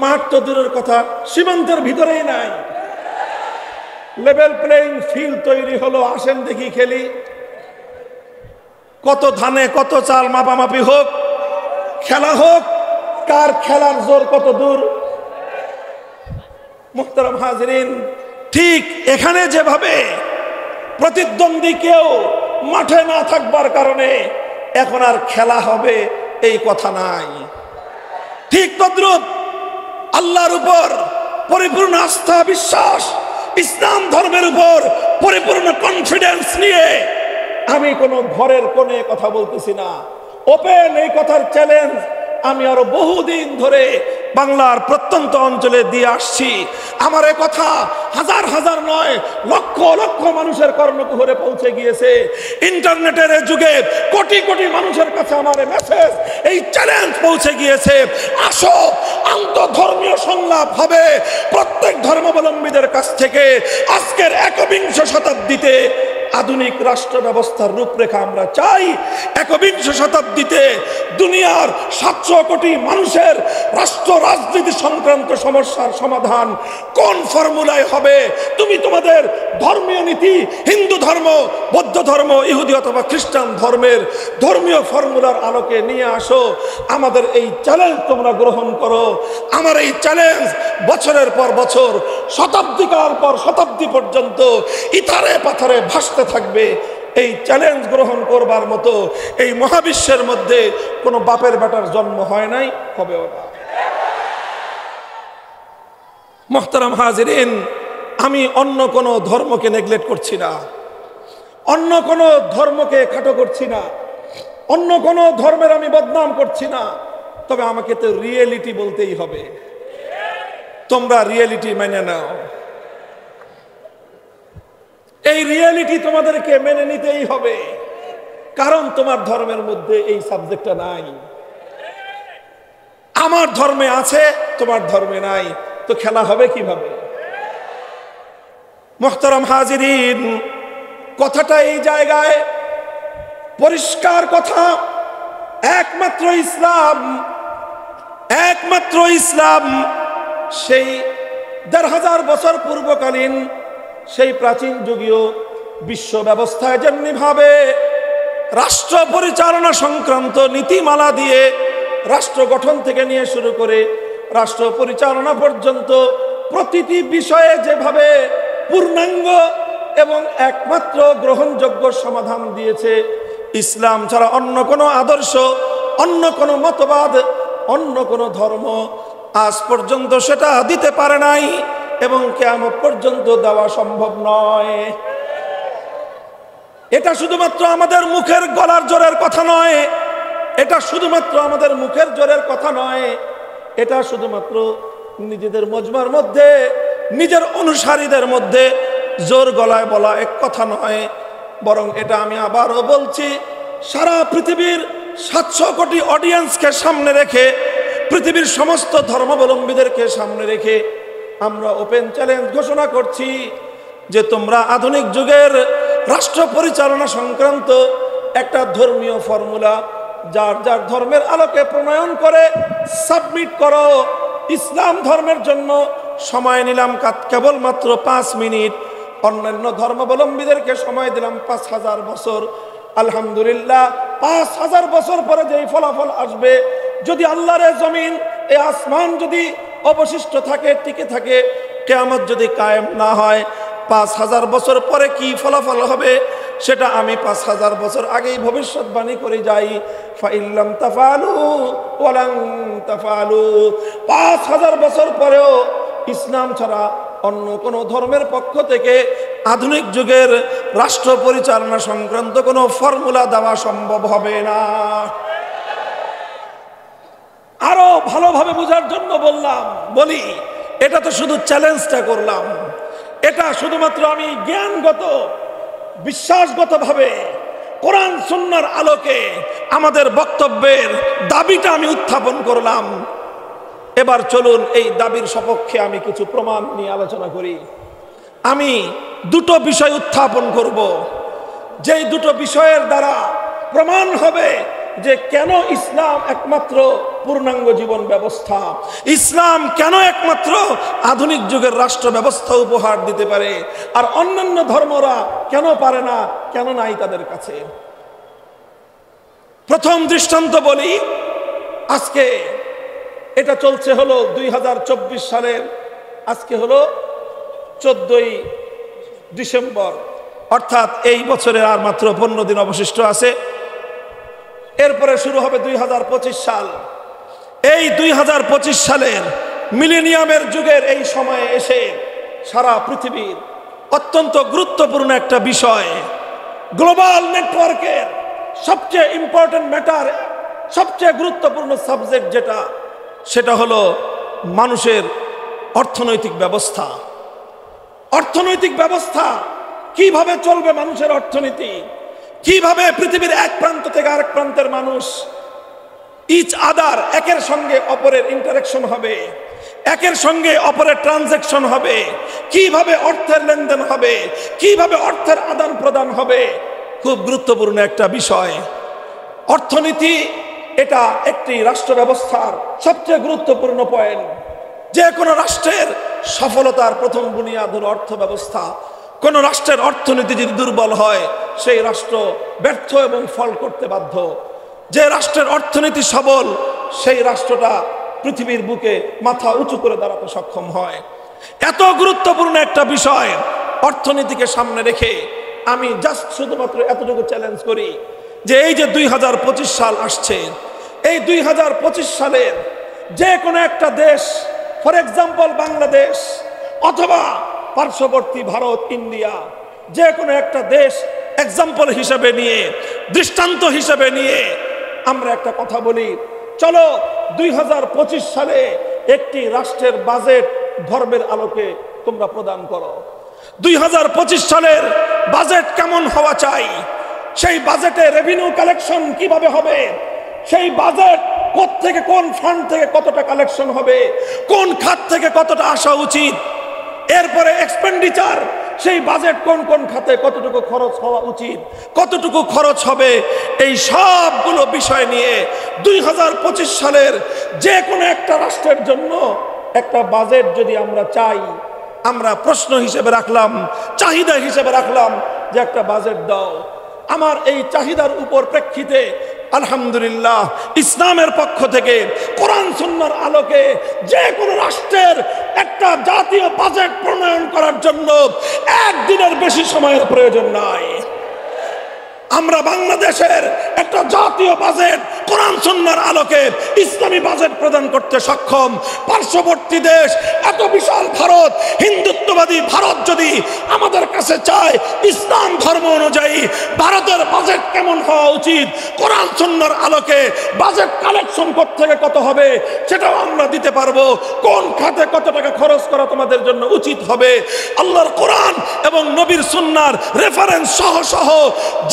মাঠ তো দূরের কথা, সীমান্তের ভিতরেই নাই, লেভেল প্লেইং ফিল্ড তৈরি হলো, আসেন দেখি খেলি। কত ধানে কত চাল মাপামাপি হোক, খেলা হোক, কার খেলার জোর কত দূর। মুহতারাম হাজিরিন, ঠিক এখানে যেভাবে প্রতিদ্বন্দ্বী কেউ মাঠে না থাকবার কারণে এখন আর খেলা হবে এই কথা নাই, ঠিক তদ্রূপ আল্লাহর উপর পরিপূর্ণ আস্থা, বিশ্বাস, ইসলাম ধর্মের উপর পরিপূর্ণ কনফিডেন্স নিয়ে আমি কোনো ঘরের কোণে কথা বলতেছি না, ওপেন এই কথার চ্যালেঞ্জ আমি আরো বহুদিন ধরে বাংলার প্রত্যন্ত অঞ্চলে দিয়ে আসছি। আমার এই কথা হাজার হাজার নয়, লক্ষ লক্ষ মানুষের কর্ণকুহরে পৌঁছে গিয়েছে। ইন্টারনেটের যুগে কোটি কোটি মানুষের কাছে আমার মেসেজ, এই চ্যালেঞ্জ পৌঁছে গিয়েছে। আসো, আন্তঃধর্মীয় সংলাপ হবে প্রত্যেক ধর্মাবলম্বীদের কাছ থেকে। আজকের একবিংশ শতাব্দীতে আধুনিক রাষ্ট্র ব্যবস্থার রূপরেখা আমরা চাই। একবিংশ শতাব্দীতে দুনিয়ার 700 কোটি মানুষের রাষ্ট্র রাজনীতি সংক্রান্ত সমস্যার সমাধান কোন ফর্মুলায় হবে? তুমি তোমাদের ধর্মীয় নীতি, হিন্দু ধর্ম, বৌদ্ধ ধর্ম, ইহুদি অথবা খ্রিস্টান ধর্মের ধর্মীয় ফর্মুলার আলোকে নিয়ে আসো। আমাদের এই চ্যালেঞ্জ তোমরা গ্রহণ করো। আমার এই চ্যালেঞ্জ বছরের পর বছর, শতাব্দীকাল পর শতাব্দী পর্যন্ত ইথারে পাথারে ভাসতে থাকবে। এই চ্যালেঞ্জ গ্রহণ করবার মতো এই মহাবিশ্বের মধ্যে কোনো বাপের বেটার জন্ম হয় নাই, হবেও না। মুহতারাম হাজিরিন, আমি অন্য কোনো ধর্মকে নেগলেক্ট করছি না, অন্য কোনো ধর্মকে খাটো করছি না, অন্য কোনো ধর্মের আমি বদনাম করছি না। তবে আমাকে তো রিয়েলিটি বলতেই হবে। তোমরা রিয়েলিটি মেনে নাও। এই রিয়েলিটি তোমাদেরকে মেনে নিতেই হবে, কারণ তোমার ধর্মের মধ্যে এই সাবজেক্টটা নাই। আমার ধর্মে আছে, তোমার ধর্মে নাই, তো খেলা হবে কিভাবে? মুহতারাম হাজিরিন, কথাটা এই জায়গায় পরিষ্কার কথা। একমাত্র ইসলাম সেই ১৫০০ বছর পূর্বকালীন সেই প্রাচীন যুগীয় বিশ্ব ব্যবস্থায় যেমনি ভাবে রাষ্ট্র পরিচালনা সংক্রান্ত নীতিমালা দিয়ে রাষ্ট্র গঠন থেকে নিয়ে শুরু করে রাষ্ট্র পরিচালনা পর্যন্ত প্রতিটি বিষয়ে যেভাবে পূর্ণাঙ্গ এবং একমাত্র গ্রহণযোগ্য সমাধান দিয়েছে, ইসলাম ছাড়া অন্য কোনো আদর্শ, অন্য কোনো মতবাদ, অন্য কোনো ধর্ম আজ পর্যন্ত সেটা দিতে পারে নাই এবং কিয়ামত পর্যন্ত দেওয়া সম্ভব নয়। এটা শুধুমাত্র আমাদের মুখের গলার জোরের কথা নয়, এটা শুধুমাত্র আমাদের মুখের জোরের কথা নয়, এটা শুধুমাত্র নিজেদের মজমার মধ্যে, নিজের অনুসারীদের মধ্যে জোর গলায় বলা এক কথা নয়, বরং এটা আমি আবারও বলছি, সারা পৃথিবীর 700 কোটি অডিয়েন্সকে সামনে রেখে, পৃথিবীর সমস্ত ধর্মাবলম্বীদেরকে সামনে রেখে আমরা ওপেন চ্যালেঞ্জ ঘোষণা করছি যে তোমরা আধুনিক যুগের রাষ্ট্র পরিচালনা সংক্রান্ত একটা ধর্মীয় ফর্মুলা যার যার ধর্মের আলোকে প্রণয়ন করে সাবমিট করো। ইসলাম ধর্মের জন্য সময় নিলাম কেবলমাত্র 5 মিনিট, অন্যান্য ধর্মাবলম্বীদেরকে সময় দিলাম 5000 বছর। আলহামদুলিল্লাহ 5000 বছর পরে যেই ফলাফল আসবে, যদি আল্লাহর জমিন এই আসমান যদি অবশিষ্ট থাকে, টিকে থাকে, কিয়ামত যদি কায়েম না হয়, 5000 বছর পরে কি ফলাফল হবে সেটা আমি 5000 বছর আগেই ভবিষ্যৎবাণী করে যাই। ফাইল্লাম তাফালু ওয়ালান তাফালু, 5000 বছর পরেও ইসলাম ছাড়া অন্য কোনো ধর্মের পক্ষ থেকে আধুনিক যুগের রাষ্ট্র পরিচালনা সংক্রান্ত কোনো ফর্মুলা দেওয়া সম্ভব হবে না। আরো ভালোভাবে বোঝার জন্য বলি, এটা তো শুধু চ্যালেঞ্জটা করলাম, এটা শুধুমাত্র আমি জ্ঞানগত বিশ্বাসগতভাবে কোরআন সুন্নাহর আলোকে আমাদের বক্তব্যের দাবিটা আমি উত্থাপন করলাম। এবার চলুন এই দাবির সপক্ষে আমি কিছু প্রমাণ নিয়ে আলোচনা করি। আমি দুটো বিষয় উত্থাপন করব, যেই দুটো বিষয়ের দ্বারা প্রমাণ হবে যে কেন ইসলাম একমাত্র পূর্ণাঙ্গ জীবন ব্যবস্থা, ইসলাম কেন একমাত্র আধুনিক যুগের রাষ্ট্র ব্যবস্থা উপহার দিতে পারে, আর অন্যান্য ধর্মরা কেন পারে না, কেন নাই তাদের কাছে। প্রথম দৃষ্টান্ত বলি, আজকে এটা চলছে হলো 2024 সালের, আজকে হলো 14ই ডিসেম্বর, অর্থাৎ এই বছরের আর মাত্র 15 দিন অবশিষ্ট আছে। এরপরে শুরু হবে 2025 সাল। এই 2025 সালের মিলেনিয়ামের যুগের এই সময়ে এসে সারা পৃথিবীর অত্যন্ত গুরুত্বপূর্ণ একটা বিষয়, গ্লোবাল নেটওয়ার্কের সবচেয়ে ইম্পর্টেন্ট ম্যাটার, সবচেয়ে গুরুত্বপূর্ণ সাবজেক্ট যেটা, সেটা হলো মানুষের অর্থনৈতিক ব্যবস্থা। অর্থনৈতিক ব্যবস্থা কিভাবে চলবে, মানুষের অর্থনীতি কিভাবে পৃথিবীর এক প্রান্ত থেকে আরেক প্রান্তের মানুষ ইচ আদার, একের সঙ্গে অপরের ইন্টারাকশন হবে, একের সঙ্গে অপরের ট্রানজ্যাকশন হবে, কিভাবে অর্থের লেনদেন হবে, কিভাবে অর্থের আদান প্রদান হবে, খুব গুরুত্বপূর্ণ একটা বিষয়। অর্থনীতি এটা একটি রাষ্ট্র ব্যবস্থার সবচেয়ে গুরুত্বপূর্ণ পয়েন্ট। যে কোনো রাষ্ট্রের সফলতার প্রথম বুনিয়াদ হলো অর্থ ব্যবস্থা। কোন রাষ্ট্রের অর্থনীতি যদি দুর্বল হয়, সেই রাষ্ট্র ব্যর্থ এবং ফল করতে বাধ্য। যে রাষ্ট্রের অর্থনীতি সবল, সেই রাষ্ট্রটা পৃথিবীর বুকে মাথা উঁচু করে দাঁড়াতে সক্ষম হয়। এত গুরুত্বপূর্ণ একটা বিষয় অর্থনীতিকে সামনে রেখে আমি জাস্ট শুধুমাত্র এতটুকু চ্যালেঞ্জ করি যে এই যে 2025 সাল আসছে, এই 2025 সালের যে কোনো একটা দেশ, ফর এক্সাম্পল বাংলাদেশ অথবা পার্শ্ববর্তী ভারত, ইন্ডিয়া, যে কোনো একটা দেশ এক্সাম্পল হিসেবে নিয়ে, দৃষ্টান্ত হিসেবে নিয়ে আমরা একটা কথা বলি, চলো 2025 সালে একটি রাষ্ট্রের বাজেট ধর্মের আলোকে তোমরা প্রদান করো। 2025 সালের বাজেট কেমন হওয়া চাই, সেই বাজেটে রেভিনিউ কালেকশন কিভাবে হবে, সেই বাজেট কোত্থেকে, কোন ফান্ড থেকে কতটা কালেকশন হবে, কোন খাত থেকে কতটা আসা উচিত, এরপরে এক্সপেন্ডিচার, সেই বাজেট কোন কোন খাতে কতটুকু খরচ হওয়া উচিত, কতটুকু খরচ হবে, এই সবগুলো বিষয় নিয়ে 2025 সালের যে কোনো একটা রাষ্ট্রের জন্য একটা বাজেট যদি আমরা চাই, আমরা প্রশ্ন হিসেবে রাখলাম, চাহিদা হিসেবে রাখলাম যে একটা বাজেট দাও। আমার এই চাহিদার উপর প্রেক্ষিতে আলহামদুলিল্লাহ ইসলামের পক্ষ থেকে কোরআন সুন্নাহর আলোকে যে কোনো রাষ্ট্রের একটা জাতীয় বাজেট প্রণয়ন করার জন্য একদিনের বেশি সময়ের প্রয়োজন নাই। আমরা বাংলাদেশের একটা জাতীয় বাজেট কোরআন সুন্নাহর আলোকে ইসলামী বাজেট প্রদান করতে সক্ষম। পার্শ্ববর্তী দেশ এত বিশাল ভারত, হিন্দুত্ববাদী ভারত যদি আমাদের কাছে চায় ইসলাম ধর্ম অনুযায়ী ভারতের বাজেট কেমন হওয়া উচিত, কোরআন সুন্নাহর আলোকে বাজেট কালেকশন থেকে কত হবে সেটাও আমরা দিতে পারবো। কোন খাতে কত টাকা খরচ করা তোমাদের জন্য উচিত হবে, আল্লাহর কোরআন এবং নবীর সুন্নাহর রেফারেন্স সহ সহ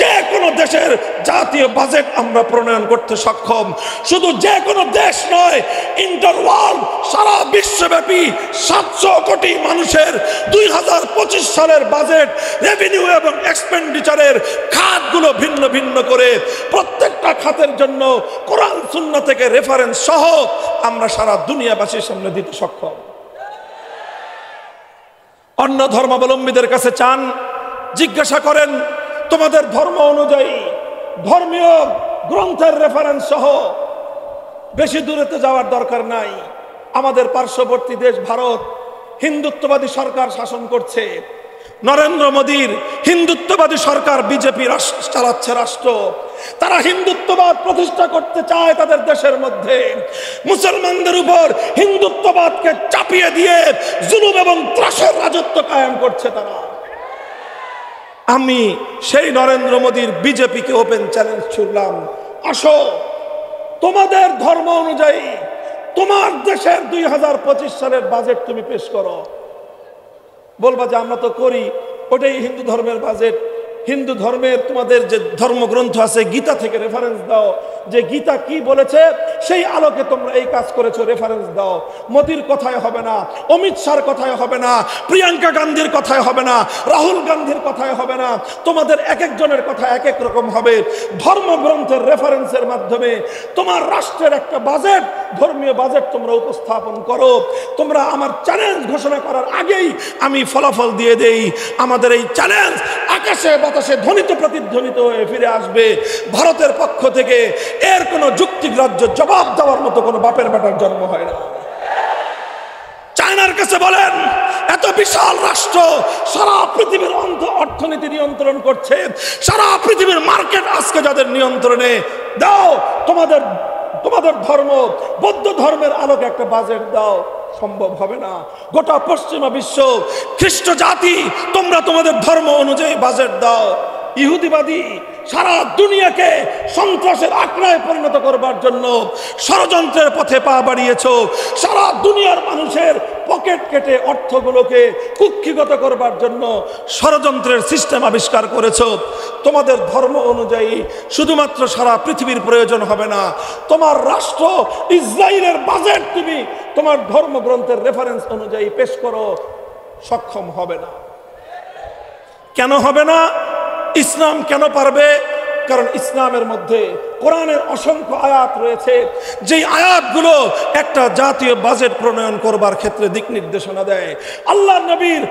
যে কোনো দেশের জাতীয় বাজেট আমরা প্রণয়ন করতে সক্ষম। শুধু যে কোনো দেশ নয়, ইন্টারওয়ার্ল্ড সারা বিশ্বব্যাপী 700 কোটি মানুষের 2025 সালের বাজেট রেভিনিউ এবং এক্সপেন্ডিচারের খাতগুলো ভিন্ন ভিন্ন করে প্রত্যেকটা খাতের জন্য কোরআন সুন্নাহ থেকে রেফারেন্স সহ আমরা সারা দুনিয়াবাসীর সামনে দিতে সক্ষম। অন্য ধর্মাবলম্বীদের কাছে চান, জিজ্ঞাসা করেন তোমাদের ধর্ম অনুযায়ী ধর্মীয় গ্রন্থের রেফারেন্স সহ। বেশি দূরেতে যাওয়ার দরকার নাই। আমাদের পার্শ্ববর্তী দেশ ভারত হিন্দুত্ববাদী সরকার শাসন করছে। নরেন্দ্র মোদীর হিন্দুত্ববাদী সরকার বিজেপি চালাচ্ছে রাষ্ট্র। তারা হিন্দুত্ববাদ প্রতিষ্ঠা করতে চায় তাদের দেশের মধ্যে। মুসলমানদের উপর হিন্দুত্ববাদকে চাপিয়ে দিয়ে জুলুম এবং ত্রাসের রাজত্ব কায়েম করছে তারা। আমি সেই নরেন্দ্র মোদীর বিজেপিকে ওপেন চ্যালেঞ্জ ছুড়লাম, আসো তোমাদের ধর্ম অনুযায়ী তোমার দেশের 2025 সালের বাজেট তুমি পেশ করো। বলবা যে আমরা তো করি, ওটাই হিন্দু ধর্মের বাজেট। হিন্দু ধর্মের তোমাদের যে ধর্মগ্রন্থ আছে গীতা থেকে রেফারেন্স দাও, যে গীতা কি বলেছে সেই আলোকে তোমরা এই কাজ করেছো, রেফারেন্স দাও। মোদির কথায় হবে না, অমিত শাহর কথায় হবে না, প্রিয়াঙ্কা গান্ধীর কথায় হবে না, রাহুল গান্ধীর কথায় হবে না। তোমাদের এক একজনের কথা এক এক রকম হবে। ধর্মগ্রন্থের রেফারেন্সের মাধ্যমে তোমার রাষ্ট্রের একটা বাজেট, ধর্মীয় বাজেট তোমরা উপস্থাপন করো। তোমরা আমার চ্যালেঞ্জ ঘোষণা করার আগেই আমি ফলাফল দিয়ে দেই, আমাদের এই চ্যালেঞ্জ আকাশে বাতাসে ধ্বনিত প্রতিধ্বনিত হয়ে ফিরে আসবে। ভারতের পক্ষ থেকে এর কোনো যুক্তিগ্রাহ্য জবাব দেওয়ার মতো কোনো বাপের বেটার জন্ম হয় না। চায়নার কাছে বলেন, এত বিশাল রাষ্ট্র সারা পৃথিবীর অর্থনীতি নিয়ন্ত্রণ করছে, সারা পৃথিবীর মার্কেট আজকে যাদের নিয়ন্ত্রণে, দাও তোমাদের ধর্ম, বৌদ্ধ ধর্মের আলোকে একটা বাজেট দাও। সম্ভব হবে না। গোটা পশ্চিমা বিশ্ব খ্রিস্ট জাতি, তোমরা তোমাদের ধর্ম অনুযায়ী বাজেট দাও। ইহুদিবাদী সারা দুনিয়াকে সন্ত্রাসের আখড়ায় পরিণত করবার জন্য ষড়যন্ত্রের পথে পা বাড়িয়েছ। সারা দুনিয়ার মানুষের পকেট কেটে অর্থগুলোকে কুক্ষিগত করবার জন্য ষড়যন্ত্রের সিস্টেম আবিষ্কার করেছ। তোমাদের ধর্ম অনুযায়ী শুধুমাত্র সারা পৃথিবীর প্রয়োজন হবে না, তোমার রাষ্ট্র ইসরায়েলের বাজেট তুমি তোমার ধর্মগ্রন্থের রেফারেন্স অনুযায়ী পেশ করো, সক্ষম হবে না। কেন হবে না? ইসলাম কেন পারবে? কারণ ইসলামের মধ্যে কোরআনের অসংখ্য আয়াত রয়েছে, যেই আয়াতগুলো একটা জাতীয় বাজেট প্রণয়ন করবার ক্ষেত্রে দিক নির্দেশনা দেয়। আল্লাহ নবীর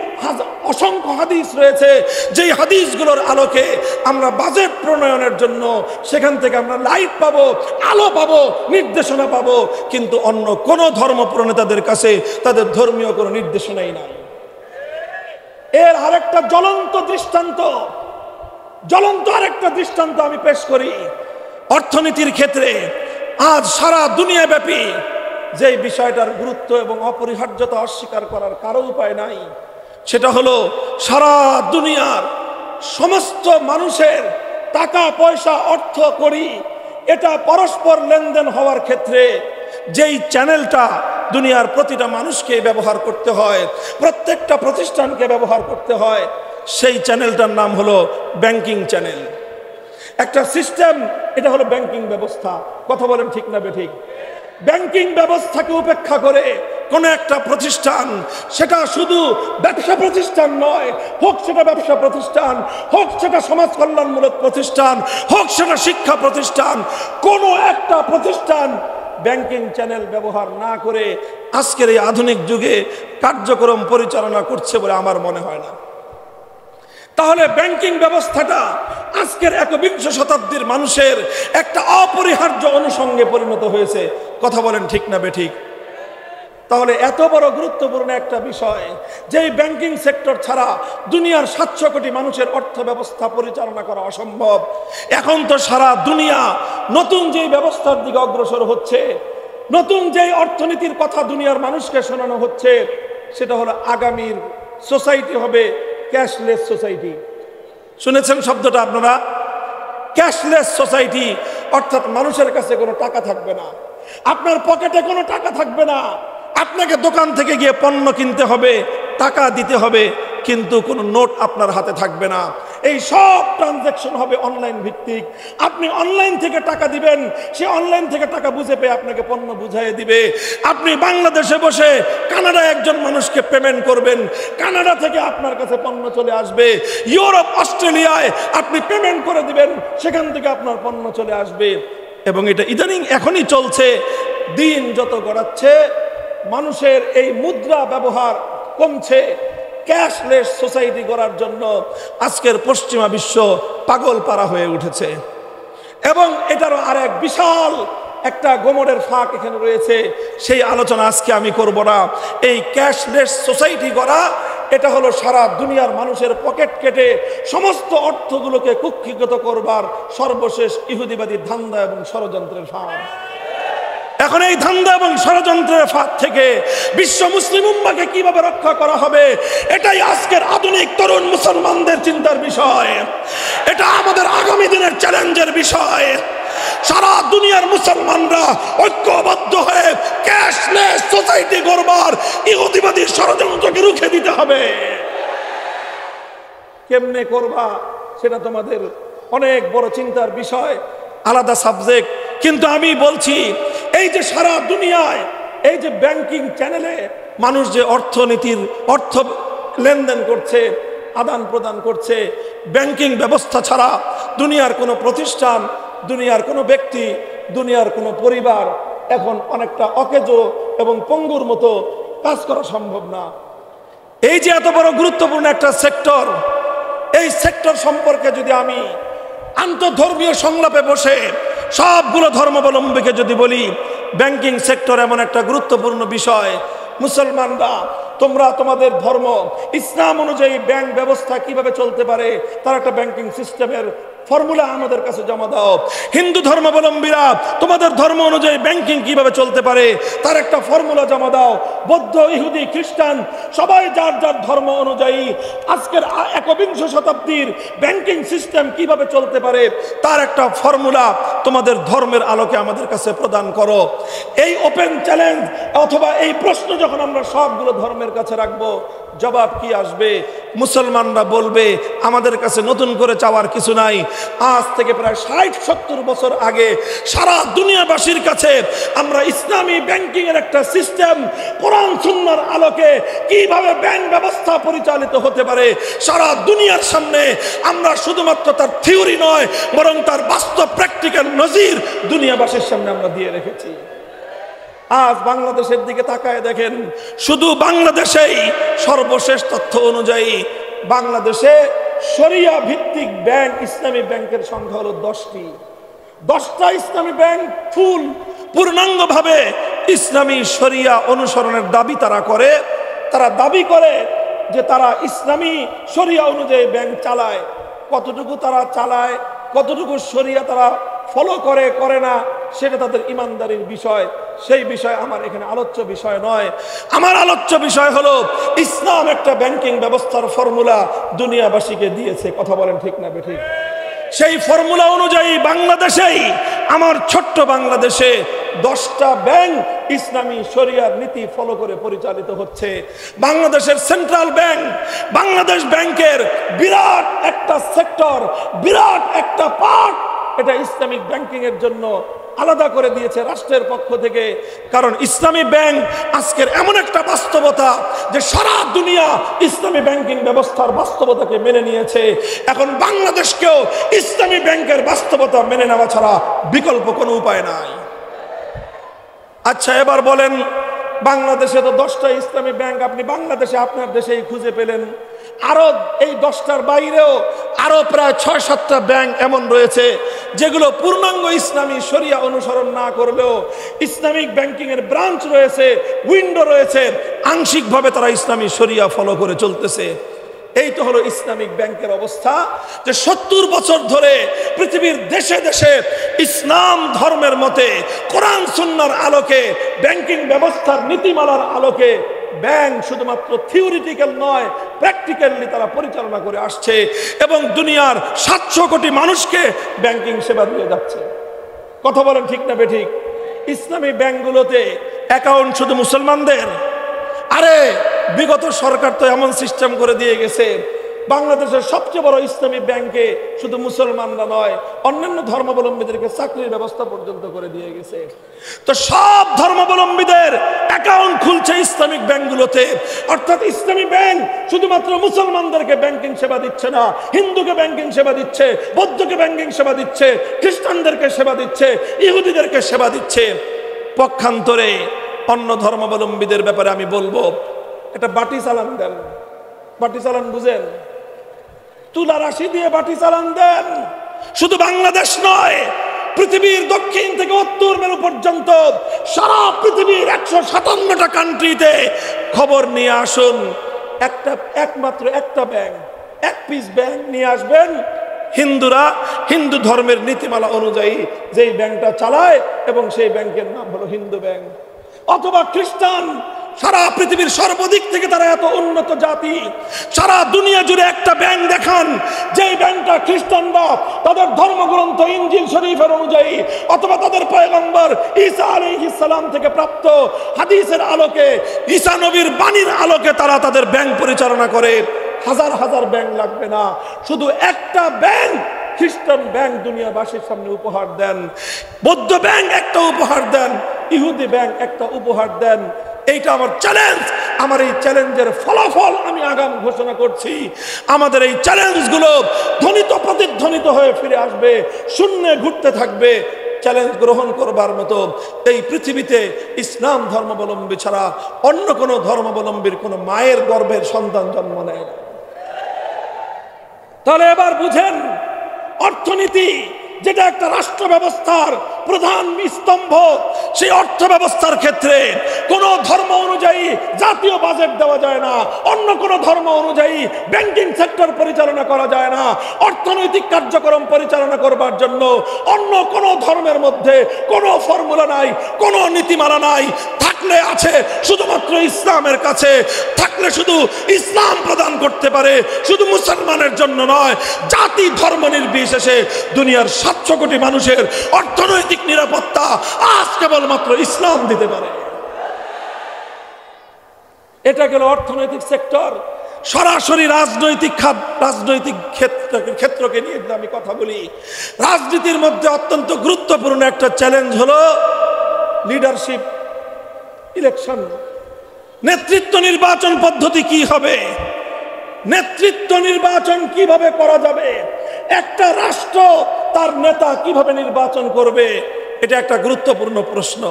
অসংখ্য হাদিস রয়েছে, যেই হাদিসগুলোর আলোকে আমরা বাজেট প্রণয়নের জন্য সেখান থেকে আমরা লাইট পাবো, আলো পাবো, নির্দেশনা পাবো। কিন্তু অন্য কোনো ধর্ম প্রণেতাদের কাছে তাদের ধর্মীয় কোনো নির্দেশনাই নাই। এর আরেকটা জ্বলন্ত দৃষ্টান্ত আমি পেশ করি। অর্থনীতির ক্ষেত্রে আজ সারা দুনিয়া ব্যাপী যে বিষয়টার গুরুত্ব এবং অপরিহার্যতা অস্বীকার করার কারো উপায় নাই, সেটা হলো সারা দুনিয়ার সমস্ত মানুষের টাকা পয়সা অর্থ করি এটা পরস্পর লেনদেন হওয়ার ক্ষেত্রে যেই চ্যানেলটা দুনিয়ার প্রতিটা মানুষকে ব্যবহার করতে হয়, প্রত্যেকটা প্রতিষ্ঠানকে ব্যবহার করতে হয়, সেই চ্যানেলটার নাম হলো ব্যাংকিং চ্যানেল। একটা সিস্টেম, এটা হলো ব্যাংকিং ব্যবস্থা। কথা বলেন ঠিক না বেঠিক? ব্যাংকিং ব্যবস্থাকে উপেক্ষা করে কোন একটা প্রতিষ্ঠান, সেটা শুধু ব্যবসা প্রতিষ্ঠান নয়, হোক সেটা ব্যবসা প্রতিষ্ঠান, হোক সেটা সমাজ কল্যাণমূলক প্রতিষ্ঠান, হোক সেটা শিক্ষা প্রতিষ্ঠান, কোন একটা প্রতিষ্ঠান ব্যাংকিং চ্যানেল ব্যবহার না করে আজকের এই আধুনিক যুগে কার্যক্রম পরিচালনা করছে বলে আমার মনে হয় না। তাহলে ব্যাংকিং ব্যবস্থাটা আজকের 21 শতাব্দীর মানুষের একটা অপরিহার্য অনুষঙ্গে পরিণত হয়েছে। কথা বলেন ঠিক না বেঠিক? তাহলে এত বড় গুরুত্বপূর্ণ একটা বিষয়, যেই ব্যাংকিং সেক্টর ছাড়া দুনিয়ার 700 কোটি মানুষের অর্থ ব্যবস্থা পরিচালনা করা অসম্ভব। এখন তো সারা দুনিয়া নতুন যেই ব্যবস্থার দিকে অগ্রসর হচ্ছে, নতুন যেই অর্থনীতির কথা দুনিয়ার মানুষকে শোনানো হচ্ছে, সেটা হলো আগামীর সোসাইটি হবে ক্যাশলেস সোসাইটি। শুনেছেন শব্দটা আপনারা? ক্যাশলেস সোসাইটি, অর্থাৎ মানুষের কাছে কোনো টাকা থাকবে না, আপনার পকেটে কোনো টাকা থাকবে না, আপনাকে দোকান থেকে গিয়ে পণ্য কিনতে হবে, টাকা দিতে হবে, কিন্তু কোনো নোট আপনার হাতে থাকবে না। এই সব ট্রানজ্যাকশন হবে অনলাইন ভিত্তিক। আপনি অনলাইন থেকে টাকা দিবেন, সে অনলাইন থেকে টাকা বুঝে পেয়ে আপনাকে পণ্য বুঝাইয়ে দিবে। আপনি বাংলাদেশে বসে কানাডায় একজন মানুষকে পেমেন্ট করবেন, কানাডা থেকে আপনার কাছে পণ্য চলে আসবে। ইউরোপ, অস্ট্রেলিয়ায় আপনি পেমেন্ট করে দিবেন, সেখান থেকে আপনার পণ্য চলে আসবে। এবং এটা ইদানিং এখনই চলছে। দিন যত গড়াচ্ছে মানুষের এই মুদ্রা ব্যবহার কমছে। ক্যাশলেস সোসাইটি গড়ার জন্য আজকের পশ্চিমা বিশ্ব পাগল পারা হয়ে উঠেছে। এবং এটারও আরেক বিশাল একটা গোমরের ফাঁক এখানে রয়েছে, সেই আলোচনা আজকে আমি করব না। এই ক্যাশলেস সোসাইটি গড়া, এটা হলো সারা দুনিয়ার মানুষের পকেট কেটে সমস্ত অর্থগুলোকে কুক্ষিগত করবার সর্বশেষ ইহুদিবাদী ধান্দা এবং ষড়যন্ত্রের ফাঁদ। এখন এই ধান্দা এবং ষড়যন্ত্রের ফাঁদ থেকে বিশ্ব মুসলিম উম্মাহকে কিভাবে রক্ষা করা হবে, এটাই আজকের আধুনিক তরুণ মুসলমানদের চিন্তার বিষয়। এটা আমাদের আগামী দিনের চ্যালেঞ্জের বিষয়। সারা দুনিয়ার মুসলমানরা ঐক্যবদ্ধ হয়ে ক্যাশলেস সোসাইটি গড়বার ইহুদিবাদী ষড়যন্ত্রকে রুখে দিতে হবে। কেমনে করবা সেটা তোমাদের অনেক বড় চিন্তার বিষয়, আলাদা সাবজেক্ট। কিন্তু আমি বলছি, এই যে সারা দুনিয়ায় এই যে ব্যাংকিং চ্যানেলে মানুষ যে অর্থনীতির অর্থ লেনদেন করছে, আদান প্রদান করছে, ব্যাংকিং ব্যবস্থা ছাড়া দুনিয়ার কোনো প্রতিষ্ঠান, দুনিয়ার কোনো ব্যক্তি, দুনিয়ার কোনো পরিবার এখন অনেকটা অকেজো এবং পঙ্গুর মতো কাজ করা সম্ভব না। এই যে এত বড় গুরুত্বপূর্ণ একটা সেক্টর, এই সেক্টর সম্পর্কে যদি আমি আন্তঃধর্মীয় সংলাপে বসে সবগুলো ধর্মাবলম্বীকে যদি বলি, ব্যাংকিং সেক্টর এমন একটা গুরুত্বপূর্ণ বিষয়, মুসলমানরা তোমরা তোমাদের ধর্ম ইসলাম অনুযায়ী ব্যাংক ব্যবস্থা কিভাবে চলতে পারে তার একটা ব্যাংকিং সিস্টেমের ফর্মুলা আমাদের কাছে জমা দাও। হিন্দু ধর্মাবলম্বীরা তোমাদের ধর্ম অনুযায়ী ব্যাংকিং কিভাবে চলতে পারে তার একটা ফর্মুলা জমা দাও। বৌদ্ধ, ইহুদি, খ্রিস্টান সবাই যার যার ধর্ম অনুযায়ী আজকের একবিংশ শতাব্দীর ব্যাংকিং সিস্টেম কিভাবে চলতে পারে তার একটা ফর্মুলা তোমাদের ধর্মের আলোকে আমাদের কাছে প্রদান করো। এই ওপেন চ্যালেঞ্জ অথবা এই প্রশ্ন যখন আমরা সবগুলো ধর্মের কাছে রাখবো, জবাব কি আসবে? মুসলমানরা বলবে আমাদের কাছে নতুন করে চাওয়ার কিছু নাই। আজ থেকে প্রায় ৬০-৭০ বছর আগে সারা দুনিয়াবাসীর কাছে আমরা ইসলামী ব্যাংকিং এর একটা সিস্টেম, কোরআন সুন্নাহর আলোকে কিভাবে ব্যাংক ব্যবস্থা পরিচালিত হতে পারে সারা দুনিয়ার সামনে আমরা শুধুমাত্র তার থিওরি নয় বরং তার বাস্তব প্র্যাকটিক্যাল নজির দুনিয়াবাসীর সামনে আমরা দিয়ে রেখেছি। আজ বাংলাদেশের দিকে তাকায় দেখেন, শুধু বাংলাদেশেই সর্বশেষ তথ্য অনুযায়ী বাংলাদেশে শরিয়া ভিত্তিক ব্যাংক, ইসলামী ব্যাংকের সংখ্যা হলো 10টি। 10টা ইসলামী ব্যাংক পূর্ণাঙ্গভাবে ইসলামী শরিয়া অনুসরণের দাবি তারা করে। তারা দাবি করে যে তারা ইসলামী শরিয়া অনুযায়ী ব্যাংক চালায়। কতটুকু তারা চালায়, কতটুকু শরিয়া তারা ফলো করে করে না, সেটা তাদের ইমানদারির বিষয়। সেই বিষয় আমার এখানে আলোচ্য বিষয় নয়। আমার আলোচ্য বিষয় হলো ইসলাম একটা ব্যাংকিং ব্যবস্থার ফর্মুলা দুনিয়াবাসীকে দিয়েছে। কথা বলেন ঠিক না বেঠিক? সেই ফর্মুলা অনুযায়ী বাংলাদেশেই, আমার ছোট্ট বাংলাদেশে 10টা ব্যাংক ইসলামী শরিয়ার নীতি ফলো করে পরিচালিত হচ্ছে। বাংলাদেশের সেন্ট্রাল ব্যাংক, বাংলাদেশ ব্যাংকের বিরাট একটা সেক্টর, বিরাট একটা পার্ট এটা ইসলামিক ব্যাংকিং এর জন্য আলাদা করে দিয়েছে রাষ্ট্রের পক্ষ থেকে। কারণ ইসলামী ব্যাংক আজকের এমন একটা বাস্তবতা যে সারা দুনিয়া ইসলামী ব্যাংকিং ব্যবস্থার বাস্তবতাকে মেনে নিয়েছে। এখন বাংলাদেশকেও ইসলামী ব্যাংকের বাস্তবতা মেনে নেওয়া ছাড়া বিকল্প কোনো উপায় নাই। আচ্ছা, এবার বলেন, বাংলাদেশে তো 10টা ইসলামী ব্যাংক আপনি বাংলাদেশে আপনার দেশেই খুঁজে পেলেন। আরো এই 10টার বাইরেও আরো প্রায় 6-7টা ব্যাংক এমন রয়েছে যেগুলো পূর্ণাঙ্গ ইসলামী শরিয়া অনুসরণ না করলেও ইসলামিক ব্যাংকিং এর ব্রাঞ্চ রয়েছে, উইন্ডো রয়েছে, আংশিকভাবে তারা ইসলামী শরিয়া ফলো করে চলতেছে। এই তো হলো ইসলামিক ব্যাংকের অবস্থা, যে 70 বছর ধরে পৃথিবীর দেশে দেশে ইসলাম ধর্মের মতে কোরআন সুন্নাহর আলোকে ব্যাংকিং ব্যবস্থার নীতিমালার আলোকে ব্যাংক শুধুমাত্র থিওরিটিক্যাল নয়, প্র্যাকটিক্যালি তারা পরিচালনা করে আসছে এবং দুনিয়ার 700 কোটি মানুষকে ব্যাংকিং সেবা দিয়ে যাচ্ছে। কথা বলেন ঠিক না বেঠিক? ইসলামী ব্যাংকগুলোতে অ্যাকাউন্ট শুধু মুসলমানদের? আরে বিগত সরকার তো এমন সিস্টেম করে দিয়ে গেছে, বাংলাদেশের সবচেয়ে বড় ইসলামী ব্যাংকে শুধু মুসলমানরা নয়, অন্যান্য ধর্মাবলম্বীদেরকে চাকরির ব্যবস্থা পর্যন্ত করে দিয়ে গেছে। তো সব ধর্মাবলম্বীদের অ্যাকাউন্ট খুলছে ইসলামিক ব্যাংকগুলোতে। অর্থাৎ ইসলামী ব্যাংক শুধুমাত্র মুসলমানদেরকে ব্যাংকিং সেবা দিচ্ছে না, হিন্দুকে ব্যাংকিং সেবা দিচ্ছে, বৌদ্ধকে ব্যাংকিং সেবা দিচ্ছে, খ্রিস্টানদেরকে সেবা দিচ্ছে, ইহুদিদেরকে সেবা দিচ্ছে। পক্ষান্তরে অন্য ধর্মাবলম্বীদের ব্যাপারে আমি বলবো, একটা বাটি চালান দেন। বাটি চালান বুঝেন? তুলা রাশি দিয়ে বাটি চালান দেন। শুধু বাংলাদেশ নয়, পৃথিবীর দক্ষিণ থেকে উত্তর মেরু পর্যন্ত সারা পৃথিবীর 157টা কান্ট্রিতে খবর নিয়ে আসুন। একমাত্র একটা ব্যাংক, এক পিস ব্যাংক নিয়ে আসবেন, হিন্দুরা হিন্দু ধর্মের নীতিমালা অনুযায়ী যেই ব্যাংকটা চালায় এবং সেই ব্যাংকের নাম হলো হিন্দু ব্যাংক। অথবা খ্রিস্টান, সারা পৃথিবীর সর্বদিক থেকে তারা এত উন্নত জাতি, সারা দুনিয়া জুড়ে একটা ব্যাংক দেখান যেই ব্যাংকটা খ্রিস্টানরা তাদের ধর্মগ্রন্থ ইনজিল শরীফের অনুযায়ী অথবা তাদের পয়গম্বর ঈসা আলাইহিস সালাম থেকে প্রাপ্ত হাদিসের আলোকে, ঈসা নবীর বাণীর আলোকে তারা তাদের ব্যাংক পরিচালনা করে। হাজার হাজার ব্যাংক লাগবে না, শুধু একটা ব্যাংক, খ্রিস্টান ব্যাংক দুনিয়াবাসীর সামনে উপহার দেন, বৌদ্ধ ব্যাংক একটা উপহার দেন, ইহুদি ব্যাংক একটা উপহার দেন। এইটা আমার চ্যালেঞ্জ। আমার এই চ্যালেঞ্জের ফলাফল আমি আগাম ঘোষণা করছি। আমাদের এই চ্যালেঞ্জগুলো ধ্বনিত প্রতিধ্বনিত হয়ে ফিরে আসবে, শূন্যে ঘুরতে থাকবে। চ্যালেঞ্জ গ্রহণ করবার মতো এই পৃথিবীতে ইসলাম ধর্মাবলম্বী ছাড়া অন্য কোনো ধর্মাবলম্বীর কোনো মায়ের গর্ভের সন্তান জন্ম নেয় না। তাহলে এবার বুঝেন, অর্থনীতি যেটা একটা রাষ্ট্র ব্যবস্থার প্রধান স্তম্ভ, সেই অর্থ ব্যবস্থার ক্ষেত্রে কোন ধর্ম অনুযায়ী জাতীয় বাজেট দেওয়া যায় না, অন্য কোন ধর্ম অনুযায়ী ব্যাংকিং সেক্টর পরিচালনা করা যায় না। অর্থনৈতিক কার্যক্রম পরিচালনা করবার জন্য অন্য কোন ধর্মের মধ্যে কোনো ফর্মুলা নাই, কোনো নীতিমালা নাই। থাকলে আছে শুধুমাত্র ইসলামের কাছে, থাকলে শুধু ইসলাম প্রদান করতে পারে, শুধু মুসলমানের জন্য নয়, জাতি ধর্ম নির্বিশেষে দুনিয়ার 700 কোটি মানুষের অর্থনৈতিক নিরাপত্তা আজ কেবলমাত্র ইসলাম দিতে পারে। এটা গেল অর্থনৈতিক সেক্টর। সরাসরি রাজনৈতিক ক্ষেত্রকে নিয়ে আমি কথা বলি। রাজনীতির মধ্যে অত্যন্ত গুরুত্বপূর্ণ একটা চ্যালেঞ্জ হলো লিডারশিপ, ইলেকশন, নেতৃত্ব নির্বাচন পদ্ধতি কি হবে, নেতৃত্ব নির্বাচন কিভাবে করা যাবে, একটা রাষ্ট্র তার নেতা কিভাবে নির্বাচন করবে, এটা একটা গুরুত্বপূর্ণ প্রশ্ন।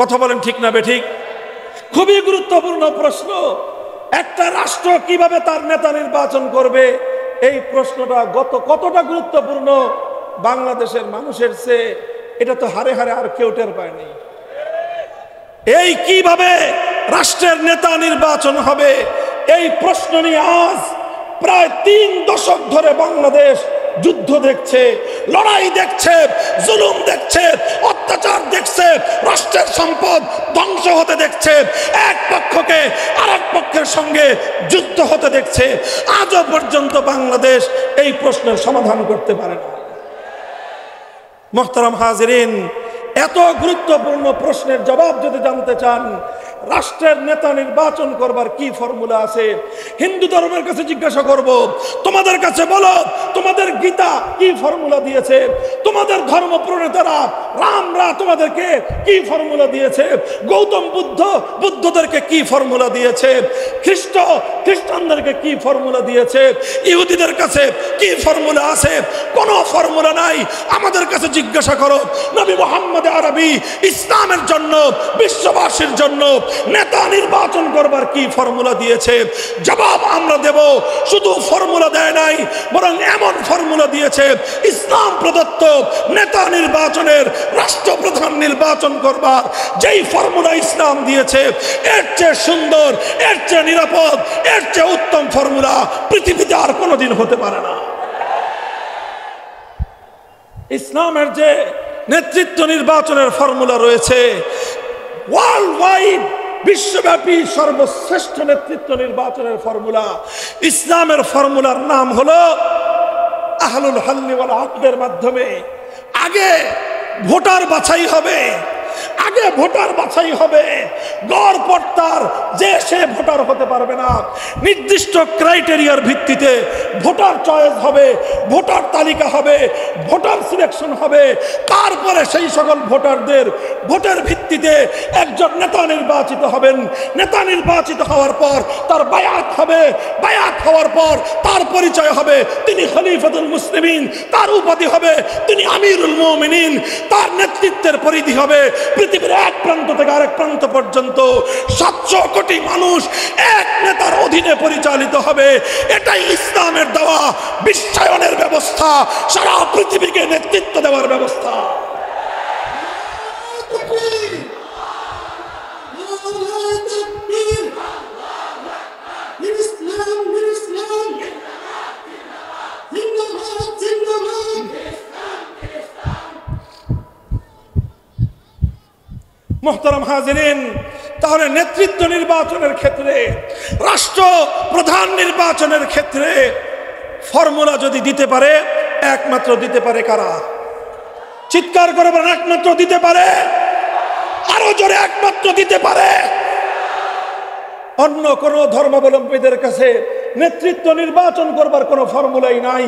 কথা বলেন ঠিক না বেঠিক? খুবই গুরুত্বপূর্ণ প্রশ্ন। একটা রাষ্ট্র কিভাবে তার নেতা নির্বাচন করবে, এই প্রশ্নটা কতটা গুরুত্বপূর্ণ বাংলাদেশের মানুষের চেয়ে এটা তো হারে হারে আর কেউ টের পায়নি। এই কিভাবে রাষ্ট্রের নেতা নির্বাচন হবে, এই প্রশ্ন নিয়ে আজ প্রায় 3 দশক ধরে বাংলাদেশ যুদ্ধ দেখছে, লড়াই দেখছে, জুলুম দেখছে, অত্যাচার দেখছে, রাষ্ট্রের সম্পদ ধ্বংস হতে দেখছে, এক পক্ষকে আরেক পক্ষের সঙ্গে যুদ্ধ হতে দেখছে। আজও পর্যন্ত বাংলাদেশ এই প্রশ্নের সমাধান করতে পারে না। মুহতারাম হাজিরিন, এত গুরুত্বপূর্ণ প্রশ্নের জবাব যদি জানতে চান, রাষ্ট্রের নেতা নির্বাচন করবার কি ফর্মুলা আছে, হিন্দু ধর্মের কাছে জিজ্ঞাসা করব, তোমাদের কাছে বলো তোমাদের গীতা কি ফর্মুলা দিয়েছে, তোমাদের ধর্ম প্রণেতারা রামরা তোমাদেরকে কি ফর্মুলা দিয়েছে, গৌতম বুদ্ধদেরকে কি ফর্মুলা দিয়েছে, খ্রিস্টানদেরকে কি ফর্মুলা দিয়েছে, ইহুদিদের কাছে কি ফর্মুলা আছে? কোনো ফর্মুলা নাই। আমাদের কাছে জিজ্ঞাসা করো নবী মুহাম্মদ আরবি ইসলামের জন্য, বিশ্ববাসীর জন্য নেতা নির্বাচন করবার কি ফর্মুলা দিয়েছে? জবাব আমরা দেব। শুধু ফর্মুলা দেয় নাই, বরং এমন ফর্মুলা দিয়েছে ইসলাম প্রদত্ত নেতা নির্বাচনের, রাষ্ট্রপ্রধান নির্বাচন করবার যেই ফর্মুলা ইসলাম দিয়েছে, এর চেয়ে সুন্দর, এর চেয়ে নিরাপদ, এর চেয়ে উত্তম ফর্মুলা পৃথিবীতে আর কোনোদিন হতে পারে না। ইসলামের যে নেতৃত্ব নির্বাচনের ফর্মুলা রয়েছে, ওয়ার্ল্ড ওয়াইড বিশ্বব্যাপী সর্বশ্রেষ্ঠ নেতৃত্ব নির্বাচনের ফর্মুলা, ইসলামের ফর্মুলার নাম হলো আহলুল হাল্লি ওয়াল আকদের মাধ্যমে আগে ভোটার বাছাই হবে, আগে ভোটার বাছাই হবে। গড়পড়তার যে সে ভোটার হতে পারবে না। নির্দিষ্ট ক্রাইটেরিয়ার ভিত্তিতে ভোটার চয়েস হবে, ভোটার তালিকা হবে, ভোটার সিলেকশন হবে। তারপরে সেই সকল ভোটারদের ভোটের ভিত্তিতে একজন নেতা নির্বাচিত হবেন। নেতা নির্বাচিত হওয়ার পর তার বায়াত হবে। বায়াত হওয়ার পর তার পরিচয় হবে তিনি খলিফাতুল মুসলিমিন। তার উপাধি হবে তিনি আমিরুল মুমিনিন। তার নেতৃত্বের পরিধি হবে পৃথিবীর এক প্রান্ত থেকে আরেক প্রান্ত পর্যন্ত। 700 কোটি মানুষ এক নেতার অধীনে পরিচালিত হবে। এটাই ইসলামের দেওয়া বিশ্বায়নের ব্যবস্থা, সারা পৃথিবীকে নেতৃত্ব দেওয়ার ব্যবস্থা। মোহতারাম হাজিরিন, তাহলে নেতৃত্ব নির্বাচনের ক্ষেত্রে, রাষ্ট্র প্রধান নির্বাচনের ক্ষেত্রে ফর্মুলা যদি দিতে পারে, একমাত্র দিতে পারে কারা? চিৎকার করে বলেন, একমাত্র দিতে পারে। আরো জোরে, একমাত্র দিতে পারে। অন্য কোন ধর্মাবলম্বীদের কাছে নেতৃত্ব নির্বাচন করবার কোনো ফর্মুলাই নাই।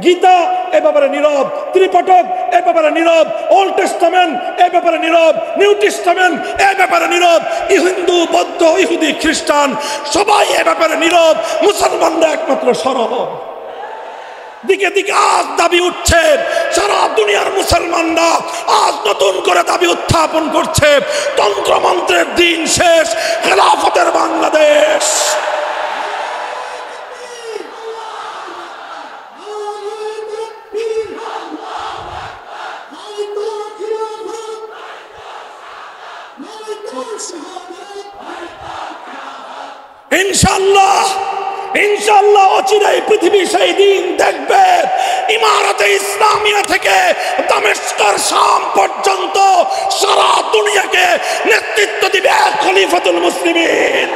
গীতা এ ব্যাপারে নীরব, ত্রিপিটক এ ব্যাপারে নীরব, ওল্ড টেস্টামেন্ট এ ব্যাপারে নীরব, নিউ টেস্টামেন্ট এ ব্যাপারে নীরব, হিন্দু, বৌদ্ধ, ইহুদি, খ্রিস্টান সবাই এ ব্যাপারে নীরব। মুসলমানরা একমাত্র সরব। দিকে দিকে আজ দাবি উঠছে, সারা দুনিয়ার মুসলমানরা আজ নতুন করে দাবি উত্থাপন করছে, তন্ত্রমন্ত্রের দিন শেষ, খেলাফতের বাংলাদেশ। ইনশাআল্লাহ, ইনশাআল্লাহ অচিরেই পৃথিবী সেই দিন দেখবে ইমারতে ইসলামিয়া থেকে দামেস্কের শাম পর্যন্ত সারা দুনিয়াকে নেতৃত্ব দিবে এক খলিফাতুল মুসলিমিন।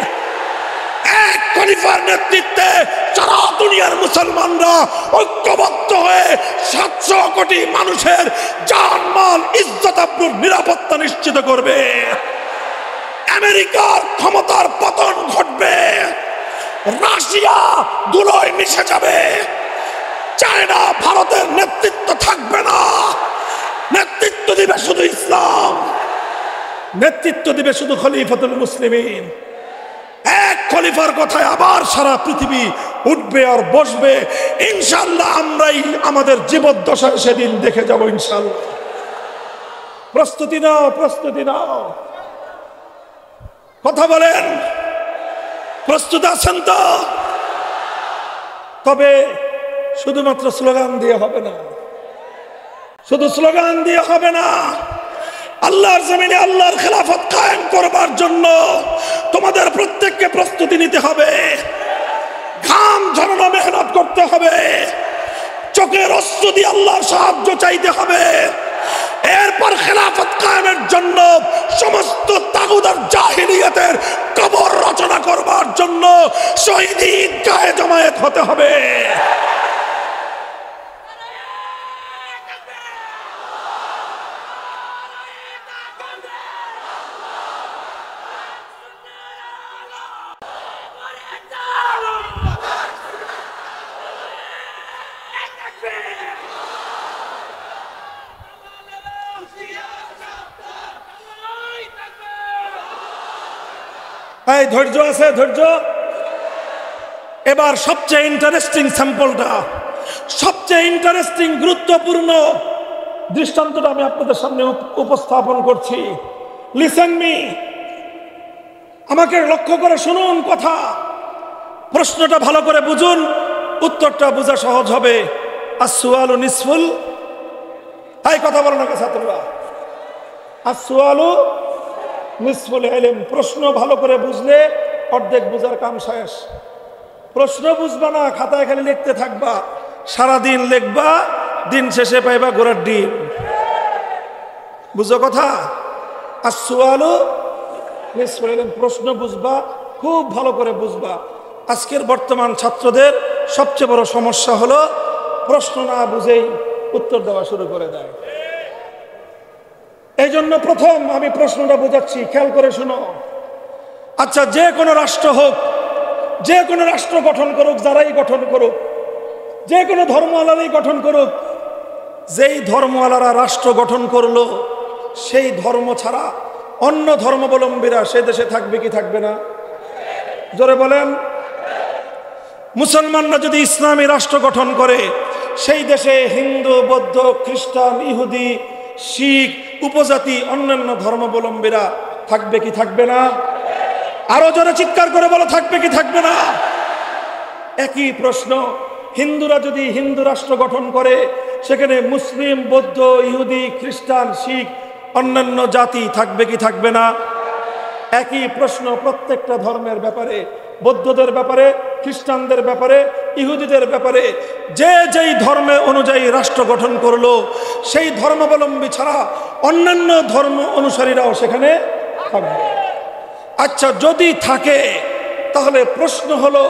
এক খলিফার নেতৃত্বে সারা দুনিয়ার মুসলমানরা ঐক্যবদ্ধ হয়ে 700 কোটি মানুষের জানমাল, ইজ্জত আবরুর নিরাপত্তা নিশ্চিত করবে। আমেরিকার ক্ষমতার পতন ঘটবে, রাশিয়া ধুলোয় মিশে যাবে, চায়না, ভারতের নেতৃত্ব থাকবে না। নেতৃত্ব দিবে শুধু ইসলাম, নেতৃত্ব দিবে শুধু খলিফাতুল মুসলিমিন। এক খলিফার কথায় আবার সারা পৃথিবী উঠবে আর বসবে। ইনশাআল্লাহ আমরাই আমাদের জীবদ্দশায় সেদিন দেখে যাব ইনশাআল্লাহ। প্রস্তুতি নাও, প্রস্তুতি নাও। কথা বলেন, প্রস্তুত আছেন তো? তবে শুধুমাত্র স্লোগান দিয়ে হবে না, শুধু স্লোগান দিয়ে হবে না। আল্লাহর জমিনে আল্লাহর খেলাফত কায়েম করবার জন্য তোমাদের প্রত্যেককে প্রস্তুতি নিতে হবে। ঘাম ঝরানো মেহনত করতে হবে, চোখের অশ্রু দিয়ে আল্লাহর সাহায্য চাইতে হবে। এরপর খেলাফত কায়েমের জন্য সমস্ত তাগুত আর জাহিলিয়াতের কবর রচনা করবার জন্য শহীদ ঈদগাহে জমায়েত হতে হবে। এই ধৈর্য আছে, ধৈর্য। এবার সবচেয়ে ইন্টারেস্টিং স্যাম্পলটা, সবচেয়ে ইন্টারেস্টিং গুরুত্বপূর্ণ দৃষ্টান্তটা আমি আপনাদের সামনে উপস্থাপন করছি। লিসেন মি, আমাকে লক্ষ্য করে শুনুন কথা। প্রশ্নটা ভালো করে বুঝুন, উত্তরটা বোঝা সহজ হবে। আসওয়ালু নিসফুল, তাই কথা বলো না ছাত্ররা। আসওয়ালু নিসফুল ইলম, প্রশ্ন ভালো করে বুঝলে অর্ধেক বুঝার কাম শেষ। প্রশ্ন বুঝবা না, খাতায় খালি লিখতে থাকবা, সারাদিন লিখবা, দিন শেষে পাইবা ঘোড়ার ডিম। বুঝো কথা? আসওয়ালু নিসফুল ইলম, প্রশ্ন বুঝবা, খুব ভালো করে বুঝবা। আজকের বর্তমান ছাত্রদের সবচেয়ে বড় সমস্যা হলো প্রশ্ন না বুঝেই উত্তর দেওয়া শুরু করে দেয়। এই জন্য প্রথম আমি প্রশ্নটা বোঝাচ্ছি, খেয়াল করে শুনো। আচ্ছা, যে কোনো রাষ্ট্র হোক, যে কোনো রাষ্ট্র গঠন করুক, যারাই গঠন করুক, যে কোনো ধর্মওয়ালারাই গঠন করুক, যেই ধর্মওয়ালারা রাষ্ট্র গঠন করলো সেই ধর্ম ছাড়া অন্য ধর্মাবলম্বীরা সে দেশে থাকবে কি থাকবে না? জোরে বলেন। মুসলমানরা যদি ইসলামী রাষ্ট্র গঠন করে সেই দেশে হিন্দু, বৌদ্ধ, খ্রিস্টান, ইহুদি, শিখ, উপজাতি, অন্যান্য ধর্মাবলম্বীরা থাকবে কি থাকবে না? আরো জোরে চিৎকার করে বলো, থাকবে কি থাকবে না? একই প্রশ্ন, হিন্দুরা যদি হিন্দু রাষ্ট্র গঠন করে সেখানে মুসলিম, বৌদ্ধ, ইহুদি, খ্রিস্টান, শিখ, অন্যান্য জাতি থাকবে কি থাকবে না? একই প্রশ্ন প্রত্যেকটা ধর্মের ব্যাপারে, বৌদ্ধদের ব্যাপারে, খ্রিস্টানদের ব্যাপারে, ইহুদিদের ব্যাপারে। যে যেই ধর্মে অনুযায়ী রাষ্ট্র গঠন করলো সেই ধর্মাবলম্বী ছাড়া অন্যান্য ধর্ম অনুসারীরাও সেখানে থাকবে। আচ্ছা, যদি থাকে তাহলে প্রশ্ন হলো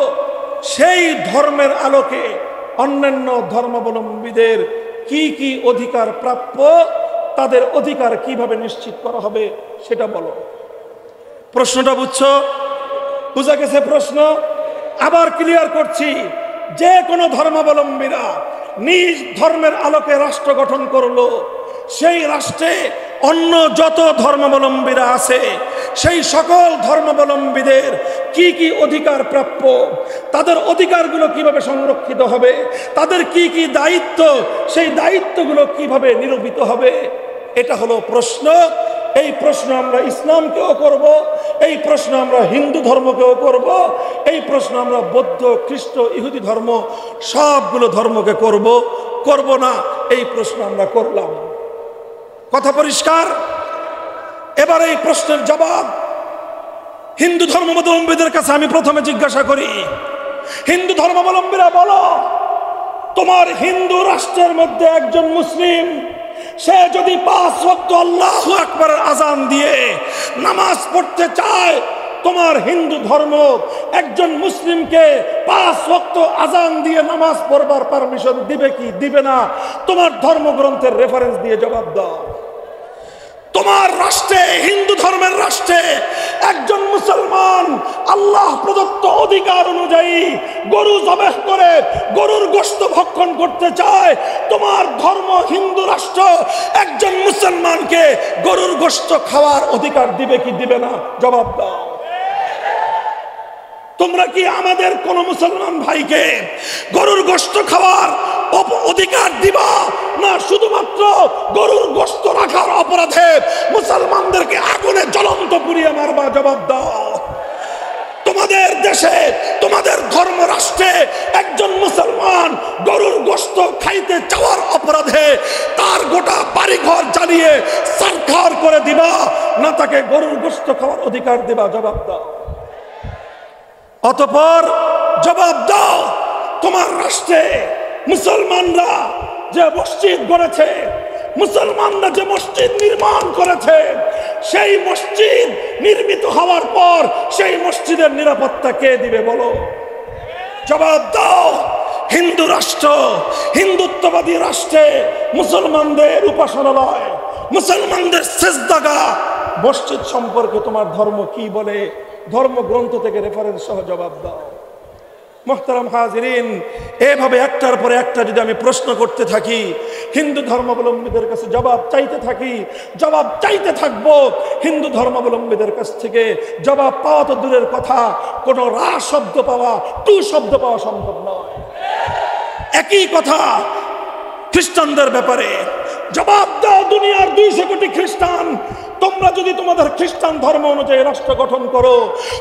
সেই ধর্মের আলোকে অন্যান্য ধর্মাবলম্বীদের কি কি অধিকার প্রাপ্য, তাদের অধিকার কিভাবে নিশ্চিত করা হবে সেটা বলো। প্রশ্নটা বুঝছো? বুঝা গেছে প্রশ্ন? আবার ক্লিয়ার করছি, যে কোনো ধর্মাবলম্বীরা নিজ ধর্মের আলোকে রাষ্ট্র গঠন করলো সেই রাষ্ট্রে অন্য যত ধর্মাবলম্বীরা আছে সেই সকল ধর্মাবলম্বীদের কি কি অধিকার প্রাপ্য, তাদের অধিকারগুলো কিভাবে সংরক্ষিত হবে, তাদের কি কি দায়িত্ব, সেই দায়িত্বগুলো কিভাবে নিরূপিত হবে, এটা হলো প্রশ্ন। এই প্রশ্ন আমরা ইসলামকেও করব, এই প্রশ্ন আমরা হিন্দু ধর্মকেও করব, এই প্রশ্ন আমরা বৌদ্ধ, খ্রিস্ট, ইহুদি ধর্ম সবগুলো ধর্মকে করব, করব না এই প্রশ্ন আমরা করলাম। কথা পরিষ্কার? এবার এই প্রশ্নের জবাব হিন্দু ধর্মাবলম্বীদের কাছে আমি প্রথমে জিজ্ঞাসা করি, হিন্দু ধর্মাবলম্বীরা বলো, তোমার হিন্দু রাষ্ট্রের মধ্যে একজন মুসলিম সে যদি 5 ওয়াক্ত আল্লাহু আকবারের আজান দিয়ে নামাজ পড়তে চায়, তোমার হিন্দু ধর্ম একজন মুসলিমকে 5 ওয়াক্ত আজান দিয়ে নামাজ পড়বার পারমিশন দিবে কি দিবে না? তোমার ধর্মগ্রন্থের রেফারেন্স দিয়ে জবাব দাও। তোমার রাষ্ট্রে, হিন্দু ধর্মের রাষ্ট্রে একজন মুসলমান আল্লাহ প্রদত্ত অধিকার অনুযায়ী গরু জবাহ করে গরুর গোশত ভক্ষণ করতে চায়, তোমার ধর্ম হিন্দু রাষ্ট্র একজন মুসলমানকে গরুর গোশত খাওয়ার অধিকার দিবে কি দিবে না? জবাব দাও। তোমরা কি আমাদের কোন মুসলমান ভাইকে গরুর গোশত খাওয়ার অধিকার দিবা না শুধুমাত্র গরুর গোশত রাখার অপরাধে মুসলমানদেরকে আগুনে জ্বলন্ত পুড়িয়ে মারবা? জবাব দাও। তোমাদের দেশে, তোমাদের ধর্ম রাষ্ট্রে একজন মুসলমান গরুর গোশত খাইতে চাওয়ার অপরাধে তার গোটা বাড়িঘর জ্বালিয়ে সারখার করে দিবা না তাকে গরুর গোশত খাওয়ার অধিকার দিবা? জবাব দাও। অতঃপর জবাব দাও, তোমার রাষ্ট্রে মুসলমানরা যে মসজিদ গড়েছে, মুসলমানরা যে মসজিদ নির্মাণ করেছে, সেই মসজিদ নির্মিত হওয়ার পর সেই মসজিদের নিরাপত্তা কে দিবে বলো? জবাব দাও। হিন্দু রাষ্ট্র, হিন্দুত্ববাদী রাষ্ট্রে মুসলমানদের উপাসনালয়, মুসলমানদের সিজদাগাহ, মসজিদ সম্পর্কে তোমার ধর্ম কি বলে? ধর্মগ্রন্থ থেকে রেফারেন্স সহ জবাব দাও। মুহতারাম হাজিরিন, এভাবে একটার পরে একটা যদি আমি প্রশ্ন করতে থাকি, হিন্দু ধর্মাবলম্বীদের কাছে জবাব চাইতে থাকি, জবাব চাইতে থাকবো, হিন্দু ধর্মাবলম্বীদের কাছ থেকে জবাব পাওয়া তো দূরের কথা, কোনো রা শব্দ পাওয়া, টু শব্দ পাওয়া সম্ভব নয়। একই কথা খ্রিস্টানদের ব্যাপারে, জবাব দাও দুনিয়ার 200 কোটি খ্রিস্টান, তোমরা যদি তোমাদের খ্রিস্টান ধর্ম অনুযায়ী রাষ্ট্র গঠন করো,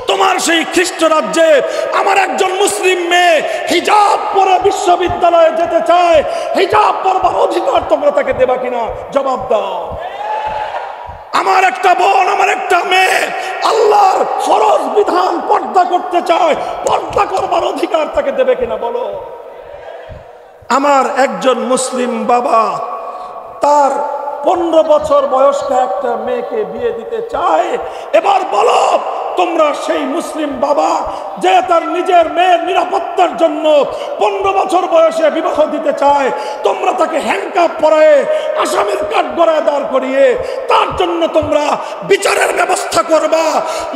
তোমার সেই খ্রিস্ট রাজ্যে আমার একজন মুসলিম মেয়ে হিজাব পরে বিশ্ববিদ্যালয়ে যেতে চায়, হিজাব পরবার অধিকার তোমরা তাকে দেবা কিনা? জবাব দাও। আমার একটা বোন, আমার একটা মেয়ে আল্লাহর ফরজ বিধান পর্দা করতে চায়, পর্দা করবার অধিকার তাকে দেবে কিনা বলো? আমার একজন মুসলিম বাবা তার 15 বছর বয়স্ক একটা মেয়েকে বিয়ে দিতে চায়, এবার বলো তোমরা সেই মুসলিম বাবা যে তার নিজের মেয়ের নিরাপত্তার জন্য 15 বছর বয়সে বিবাহ দিতে চায়, তোমরা তাকে হ্যান্ডকাপ পরায়ে আসামির কাঠগড়ায় দাঁড় করিয়ে তার জন্য তোমরা বিচারের ব্যবস্থা করবা,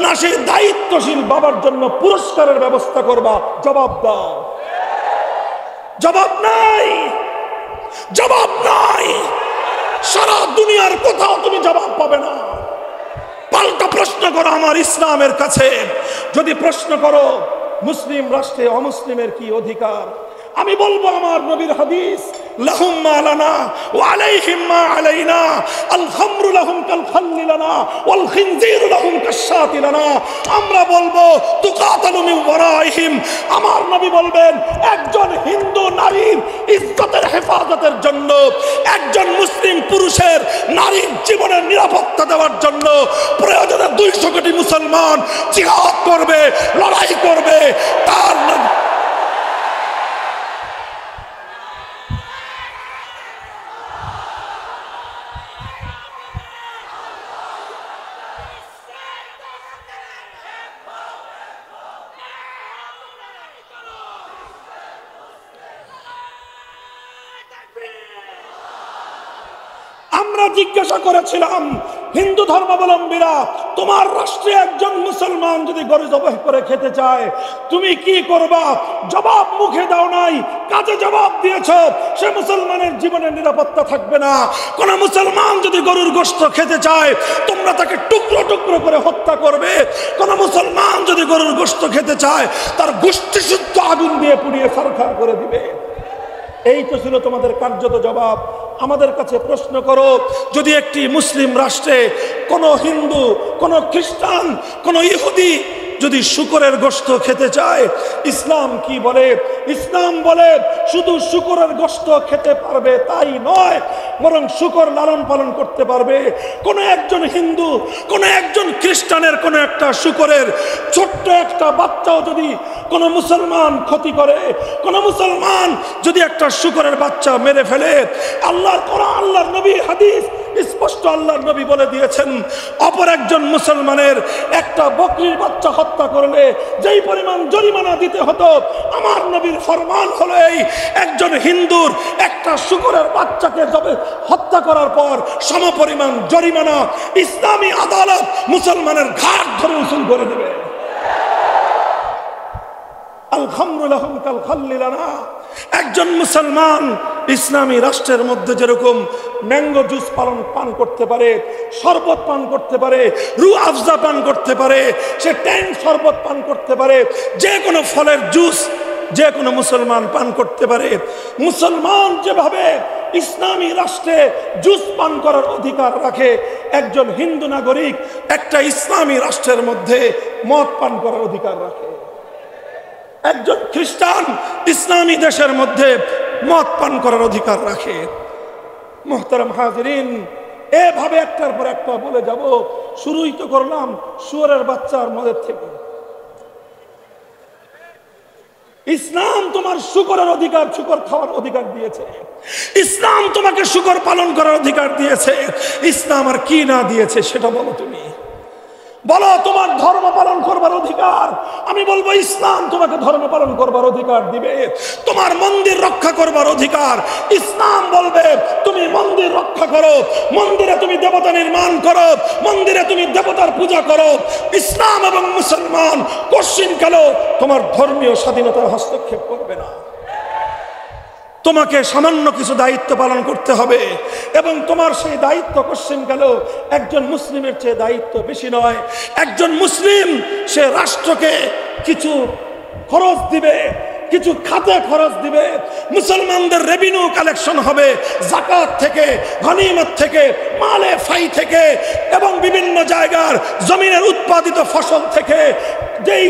না সেই দায়িত্বশীল বাবার জন্য পুরস্কারের ব্যবস্থা করবা? জবাব দাও। জবাব নাই, জবাব নাই। সারা দুনিয়ার কোথাও তুমি জবাব পাবে না। পাল্টা প্রশ্ন করো আমার ইসলামের কাছে। যদি প্রশ্ন করো মুসলিম রাষ্ট্রে অমুসলিমের কি অধিকার, আমি বলবো আমার নবীর হাদিস, লাহুম মা লানা ওয়া আলাইহিম মা আলাইনা, আল খামরু লাহুম কাল খাল্লি লানা ওয়াল খিনজিরু লাহুম কাশশাতি লানা। আমরা বলবো তুকাতালু মিন ওয়ারাইহিম। আমার নবী বলবেন একজন হিন্দু নারীর ইজ্জতের হেফাজতের জন্য, একজন মুসলিম পুরুষের নারীর জীবনের নিরাপত্তা দেওয়ার জন্য প্রয়োজনে 200 কোটি মুসলমান জিহাদ করবে, লড়াই করবে। তার আমরা জিজ্ঞাসা করেছিলাম, হিন্দু ধর্মাবলম্বীরা, তোমার রাষ্ট্রে একজন মুসলমান যদি গরু জবাই করে খেতে চায় তুমি কি করবা? জবাব মুখে দাও নাই, কাজে জবাব দিয়েছ। সে মুসলমানের জীবনের নিরাপত্তা থাকবে না। কোন মুসলমান যদি গরুর গোশত খেতে চায় তোমরা তাকে টুকরো টুকরো করে হত্যা করবে। কোন মুসলমান যদি গরুর গোশত খেতে চায় তার গোষ্ঠী শুদ্ধ আগুন দিয়ে পুড়িয়ে ছারখার করে দিবে। এই তো ছিল তোমাদের কার্যত জবাব। আমাদের কাছে প্রশ্ন করো, যদি একটি মুসলিম রাষ্ট্রে কোন হিন্দু, কোন খ্রিস্টান, কোন ইহুদি যদি শুকরের গোশত খেতে চায় ইসলাম কি বলে? ইসলাম বলে শুধু শুকরের গোশত খেতে পারবে তাই নয়, বরং শুকর লালন পালন করতে পারবে। কোন একজন হিন্দু, কোন একজন খ্রিস্টানের কোন একটা শুকরের ছোট্ট একটা বাচ্চাও যদি কোন মুসলমান ক্ষতি করে, কোন মুসলমান যদি একটা শুকরের বাচ্চা মেরে ফেলে, আল্লাহর কোরআন, আল্লাহর নবীর হাদিস স্পষ্ট আল্লাহর নবী বলে দিয়েছেন, অপর একজন মুসলমানের একটা বকরির বাচ্চা হত্যা করলে যেই পরিমাণ জরিমানা দিতে হতো, আমার নবীর ফরমান হলো এই, একজন হিন্দুর একটা শুকরের বাচ্চাকে হত্যা করার পর সমপরিমাণ জরিমানা ইসলামী আদালত মুসলমানের ঘাট ধরে উসুল করে দেবে। আল খামরু লাহুম কাল খাল্লি লানা। একজন মুসলমান ইসলামী রাষ্ট্রের মধ্যে যেরকম ম্যাঙ্গো জুস পান করতে পারে, শরবত পান করতে পারে, রু আফজা পান করতে পারে, সে ট্যাঙ্ক শরবত পান করতে পারে, যে কোনো ফলের জুস যে কোনো মুসলমান পান করতে পারে, মুসলমান যেভাবে ইসলামী রাষ্ট্রে জুস পান করার অধিকার রাখে, একজন হিন্দু নাগরিক একটা ইসলামী রাষ্ট্রের মধ্যে মদ পান করার অধিকার রাখে। একজন খ্রিস্টান ইসলামী দেশের মধ্যে মদ পান করার অধিকার রাখে। মুহতারাম হাজিরিন, এভাবে একটার পর একটা বলে যাব। শুরুই তো করলাম শুয়োরের বাচ্চার মদের থেকে। ইসলাম তোমার শুকরের অধিকার, শুকর খাওয়ার অধিকার দিয়েছে। ইসলাম তোমাকে শুকর পালন করার অধিকার দিয়েছে। ইসলাম আর কি না দিয়েছে সেটা বলো তুমি। বলো তোমার ধর্ম পালন করবার অধিকার। আমি বলবো ইসলাম তোমাকে ধর্ম পালন করবার অধিকার দিবে। তোমার মন্দির রক্ষা করবার অধিকার, ইসলাম বলবে তুমি মন্দির রক্ষা করো, মন্দিরে তুমি দেবতা নির্মাণ করো, মন্দিরে তুমি দেবতার পূজা করো। ইসলাম এবং মুসলমান কোশ্চিনকালেও তোমার ধর্মীয় স্বাধীনতার হস্তক্ষেপ করবে না। তোমাকে সামান্য কিছু দায়িত্ব পালন করতে হবে এবং তোমার সেই দায়িত্ব কোশ্চিনকালেও একজন মুসলিমের চেয়ে দায়িত্ব বেশি নয়। একজন মুসলিম সে রাষ্ট্রকে কিছু খরচ দিবে, কিছু খাতে খরচ দিবে। মুসলমানদের রেভিনিউ কালেকশন হবে যাকাত থেকে, গনিমত থেকে, মালে ফাই থেকে এবং বিভিন্ন জায়গার জমিনের উৎপাদিত ফসল থেকে। যেই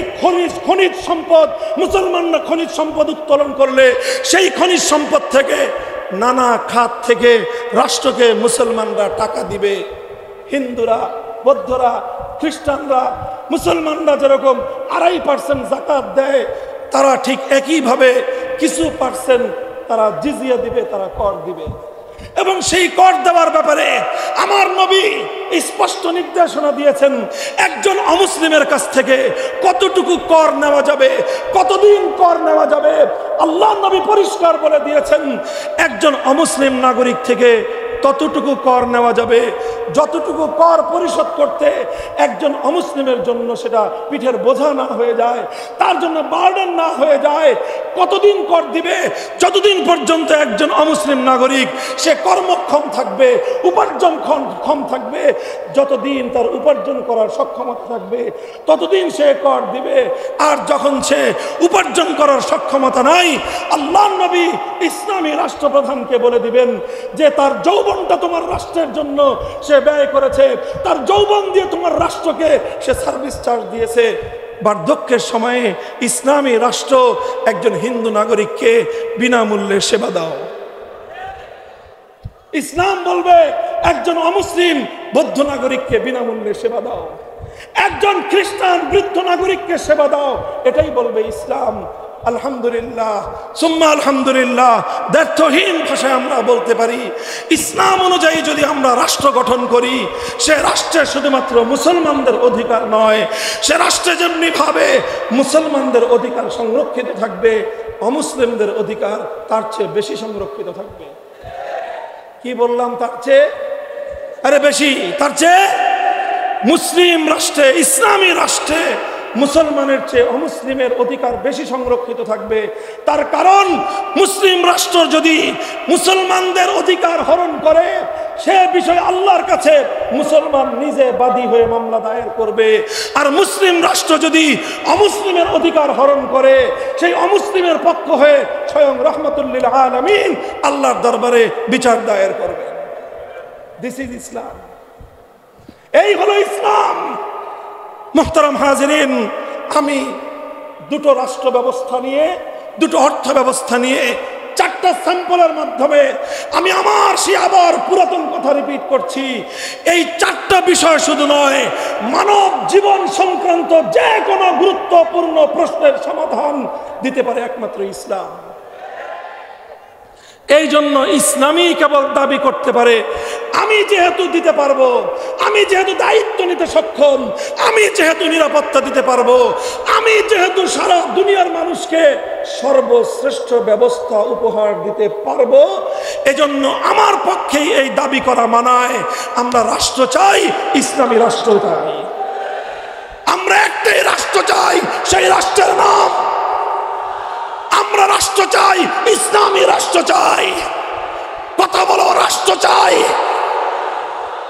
খনিজ সম্পদ, মুসলমানরা খনিজ সম্পদ উত্তোলন করলে সেই খনিজ সম্পদ থেকে নানা খাত থেকে রাষ্ট্রকে মুসলমানরা টাকা দিবে। হিন্দুরা, বৌদ্ধরা, খ্রিস্টানরা, মুসলমানরা যেরকম 2.5% যাকাত দেয়, তারা ঠিক একইভাবে কিছু পার্সেন্ট তারা জিজিয়া দিবে, তারা কর দিবে। এবং সেই কর দেওয়ার ব্যাপারে আমার নবী স্পষ্ট নির্দেশনা দিয়েছেন একজন অমুসলিমের কাছ থেকে কতটুকু কর নেওয়া যাবে, কতদিন কর নেওয়া যাবে। আল্লাহ নবী পরিষ্কার বলে দিয়েছেন একজন অমুসলিম নাগরিক থেকে ততটুকু কর নেওয়া যাবে যতটুকু কর পরিশোধ করতে একজন অমুসলিমের জন্য সেটা পিঠের বোঝা না হয়ে যায়, তার জন্য বার্ডেন না হয়ে যায়। কতদিন কর দিবে? যতদিন পর্যন্ত একজন অমুসলিম নাগরিক সে কর্মক্ষম থাকবে, উপার্জনক্ষম থাকবে, যতদিন তার উপার্জন করার সক্ষমতা থাকবে ততদিন সে কর দিবে। আর যখন সে উপার্জন করার সক্ষমতা নাই, আল্লাহ নবী ইসলামী রাষ্ট্রপ্রধানকে বলে দিবেন যে তার যৌবনটা তোমার রাষ্ট্রের জন্য সে ব্যয় করেছে, তার যৌবন দিয়ে তোমার রাষ্ট্রকে সে সার্ভিস চার্জ দিয়েছে। বার্ধক্যের সময়ে ইসলামী রাষ্ট্র একজন হিন্দু নাগরিককে বিনামূল্যে সেবা দাও। ইসলাম বলবে একজন অমুসলিম বৌদ্ধ নাগরিককে বিনামূল্যে সেবা দাও, একজন খ্রিস্টান বৃদ্ধ নাগরিককে সেবা দাও, এটাই বলবে ইসলাম। আলহামদুলিল্লাহ সুম্মা আলহামদুলিল্লাহ, ব্যর্থহীন ভাষায় আমরা বলতে পারি ইসলাম অনুযায়ী যদি আমরা রাষ্ট্র গঠন করি, সে রাষ্ট্রে শুধুমাত্র মুসলমানদের অধিকার নয়, সে রাষ্ট্রে যেমনি ভাবে মুসলমানদের অধিকার সংরক্ষিত থাকবে, অমুসলিমদের অধিকার তার চেয়ে বেশি সংরক্ষিত থাকবে। কি বললাম? তার চেয়ে আরে বেশি, তার চেয়ে মুসলিম রাষ্ট্রে, ইসলামী রাষ্ট্রে মুসলমানের চেয়ে অমুসলিমের অধিকার বেশি সংরক্ষিত থাকবে। তার কারণ মুসলিম রাষ্ট্র যদি মুসলমানদের অধিকার হরণ করে, সে বিষয়ে আল্লাহর কাছে মুসলমান নিজে বাদী হয়ে মামলা দায়ের করবে। আর মুসলিম রাষ্ট্র যদি অমুসলিমের অধিকার হরণ করে, সেই অমুসলিমের পক্ষ হয়ে স্বয়ং রাহমাতুল লিল আলামিন আল্লাহর দরবারে বিচার দায়ের করবে। দিস ইজ ইসলাম, এই হলো ইসলাম। মুহতারাম হাজিরিন, আমি দুটো রাষ্ট্র ব্যবস্থা নিয়ে, দুটো অর্থ ব্যবস্থা নিয়ে, চারটা স্যাম্পলের মাধ্যমে আমি আমার সেই আবার পুরাতন কথা রিপিট করছি। এই চারটা বিষয় শুধু নয়, মানব জীবন সংক্রান্ত যে কোনো গুরুত্বপূর্ণ প্রশ্নের সমাধান দিতে পারে একমাত্র ইসলাম। এই জন্য ইসলামই কেবল দাবি করতে পারে আমি যেহেতু দিতে পারবো, আমি যেহেতু দায়িত্ব নিতে সক্ষম, আমি যেহেতু নিরাপত্তা দিতে পারবো, আমি যেহেতু সারা দুনিয়ার মানুষকে সর্বশ্রেষ্ঠ ব্যবস্থা উপহার দিতে পারবো, এজন্য আমার পক্ষেই এই দাবি করা মানায়। আমরা রাষ্ট্র চাই, ইসলামী রাষ্ট্র চাই। আমরা একটাই রাষ্ট্র চাই, সেই রাষ্ট্রের নাম, আমরা রাষ্ট্র চাই, ইসলামী রাষ্ট্র চাই। কথা বলো, রাষ্ট্র চাই,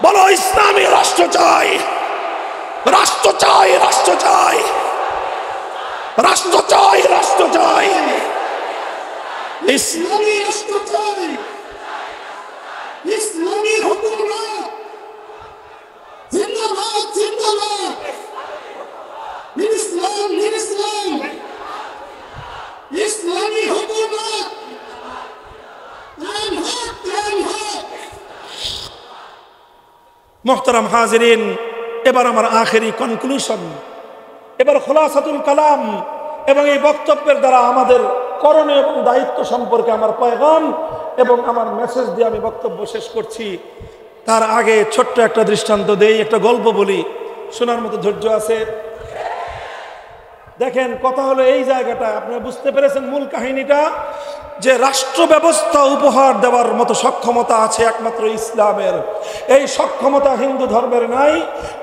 বলো ইসলামী রাষ্ট্র চাই, রাষ্ট্র চাই, রাষ্ট্র চাই, রাষ্ট্র চাই, রাষ্ট্র চাই, ইসলামী রাষ্ট্র চাই, ইসলামী হুকুমত জিন্দাবাদ, জিন্দাবাদ, ইসলাম, ইসলাম, ইসলামী হুকুমত। মুহতারাম হাজিরিন, এবার আমার আখেরি কনক্লুশন, এবার খোলাসাতুল কালাম এবং এই বক্তব্যের দ্বারা আমাদের করণীয় এবং দায়িত্ব সম্পর্কে আমার পয়গাম এবং আমার মেসেজ দিয়ে আমি বক্তব্য শেষ করছি। তার আগে ছোট্ট একটা দৃষ্টান্ত দেই, একটা গল্প বলি, শোনার মতো ধৈর্য আছে? দেখেন, কথা হলো এই জায়গাটা, আপনারা বুঝতে পেরেছেন মূল কাহিনীটা, যে রাষ্ট্র ব্যবস্থা উপহার দেওয়ার মতো সক্ষমতা আছে একমাত্র ইসলামের। এই সক্ষমতা হিন্দু ধর্মের নাই,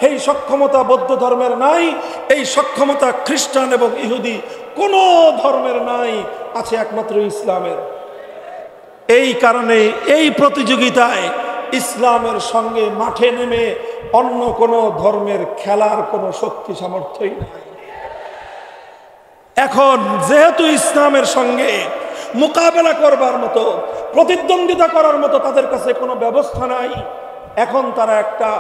এই সক্ষমতা বৌদ্ধ ধর্মের নাই, এই সক্ষমতা খ্রিস্টান এবং ইহুদি কোনো ধর্মের নাই, আছে একমাত্র ইসলামের। এই কারণে এই প্রতিযোগিতায় ইসলামের সঙ্গে মাঠে নেমে অন্য কোনো ধর্মের খেলার কোনো শক্তি সামর্থ্যই নাই। এখন যেহেতু ইসলামের সঙ্গে মোকাবেলা করবার মতো, প্রতিদ্বন্দ্বিতা করার মতো তাদের কাছে কোনো ব্যবস্থা নাই, এখন তারা একটা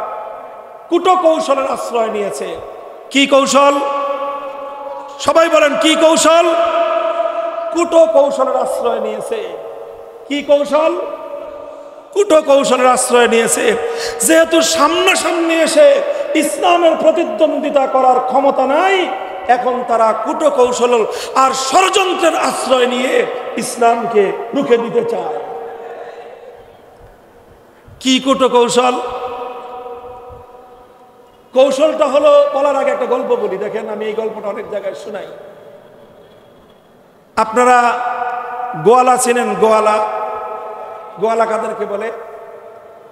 কূটকৌশলের আশ্রয় নিয়েছে। কি কৌশল? সবাই বলেন, কি কৌশল? কূটকৌশলের আশ্রয় নিয়েছে। কি কৌশল? কূটকৌশলের আশ্রয় নিয়েছে। যেহেতু সামনাসামনি এসে ইসলামের প্রতিদ্বন্দ্বিতা করার ক্ষমতা নাই, এখন তারা কূটকৌশল আর ষড়যন্ত্রের আশ্রয় নিয়ে ইসলামকে রুখে দিতে চায়। কি কুটো কৌশল? কৌশলটা হলো, বলার আগে একটা গল্প বলি। দেখেন, আমি এই গল্পটা অনেক জায়গায় শোনাই। আপনারা গোয়ালা চেনেন? গোয়ালা, গোয়ালা কাদেরকে বলে?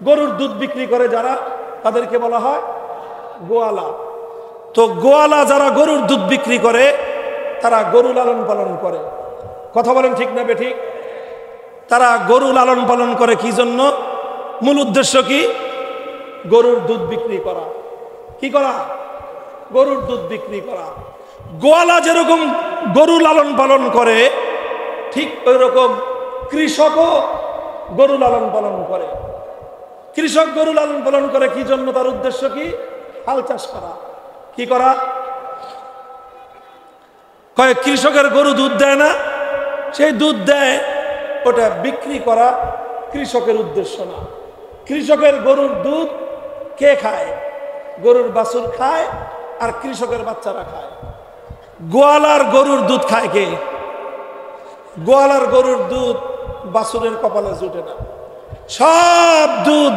গরুর দুধ বিক্রি করে যারা, তাদেরকে বলা হয় গোয়ালা। তো গোয়ালা যারা গরুর দুধ বিক্রি করে, তারা গরু লালন পালন করে। কথা বলেন ঠিক না বেঠিক? তারা গরু লালন পালন করে কি জন্য? মূল উদ্দেশ্য কি? গরুর দুধ বিক্রি করা। কি করা? গরুর দুধ বিক্রি করা। গোয়ালা যেরকম গরু লালন পালন করে, ঠিক ওই রকম কৃষকও গরু লালন পালন করে। কৃষক গরু লালন পালন করে কি জন্য? তার উদ্দেশ্য কি? হাল চাষ করা। কি করা? কয়েক কৃষকের গরু দুধ দেয় না, সেই দুধ দেয়, ওটা বিক্রি করা কৃষকের উদ্দেশ্য না। কৃষকের গরুর দুধ কে খায়? গরুর বাছুর খায়, আর কৃষকের বাচ্চারা খায়। গোয়ালার গরুর দুধ খায় কে? গোয়ালার গরুর দুধ বাছুরের কপালে জুটে না, সব দুধ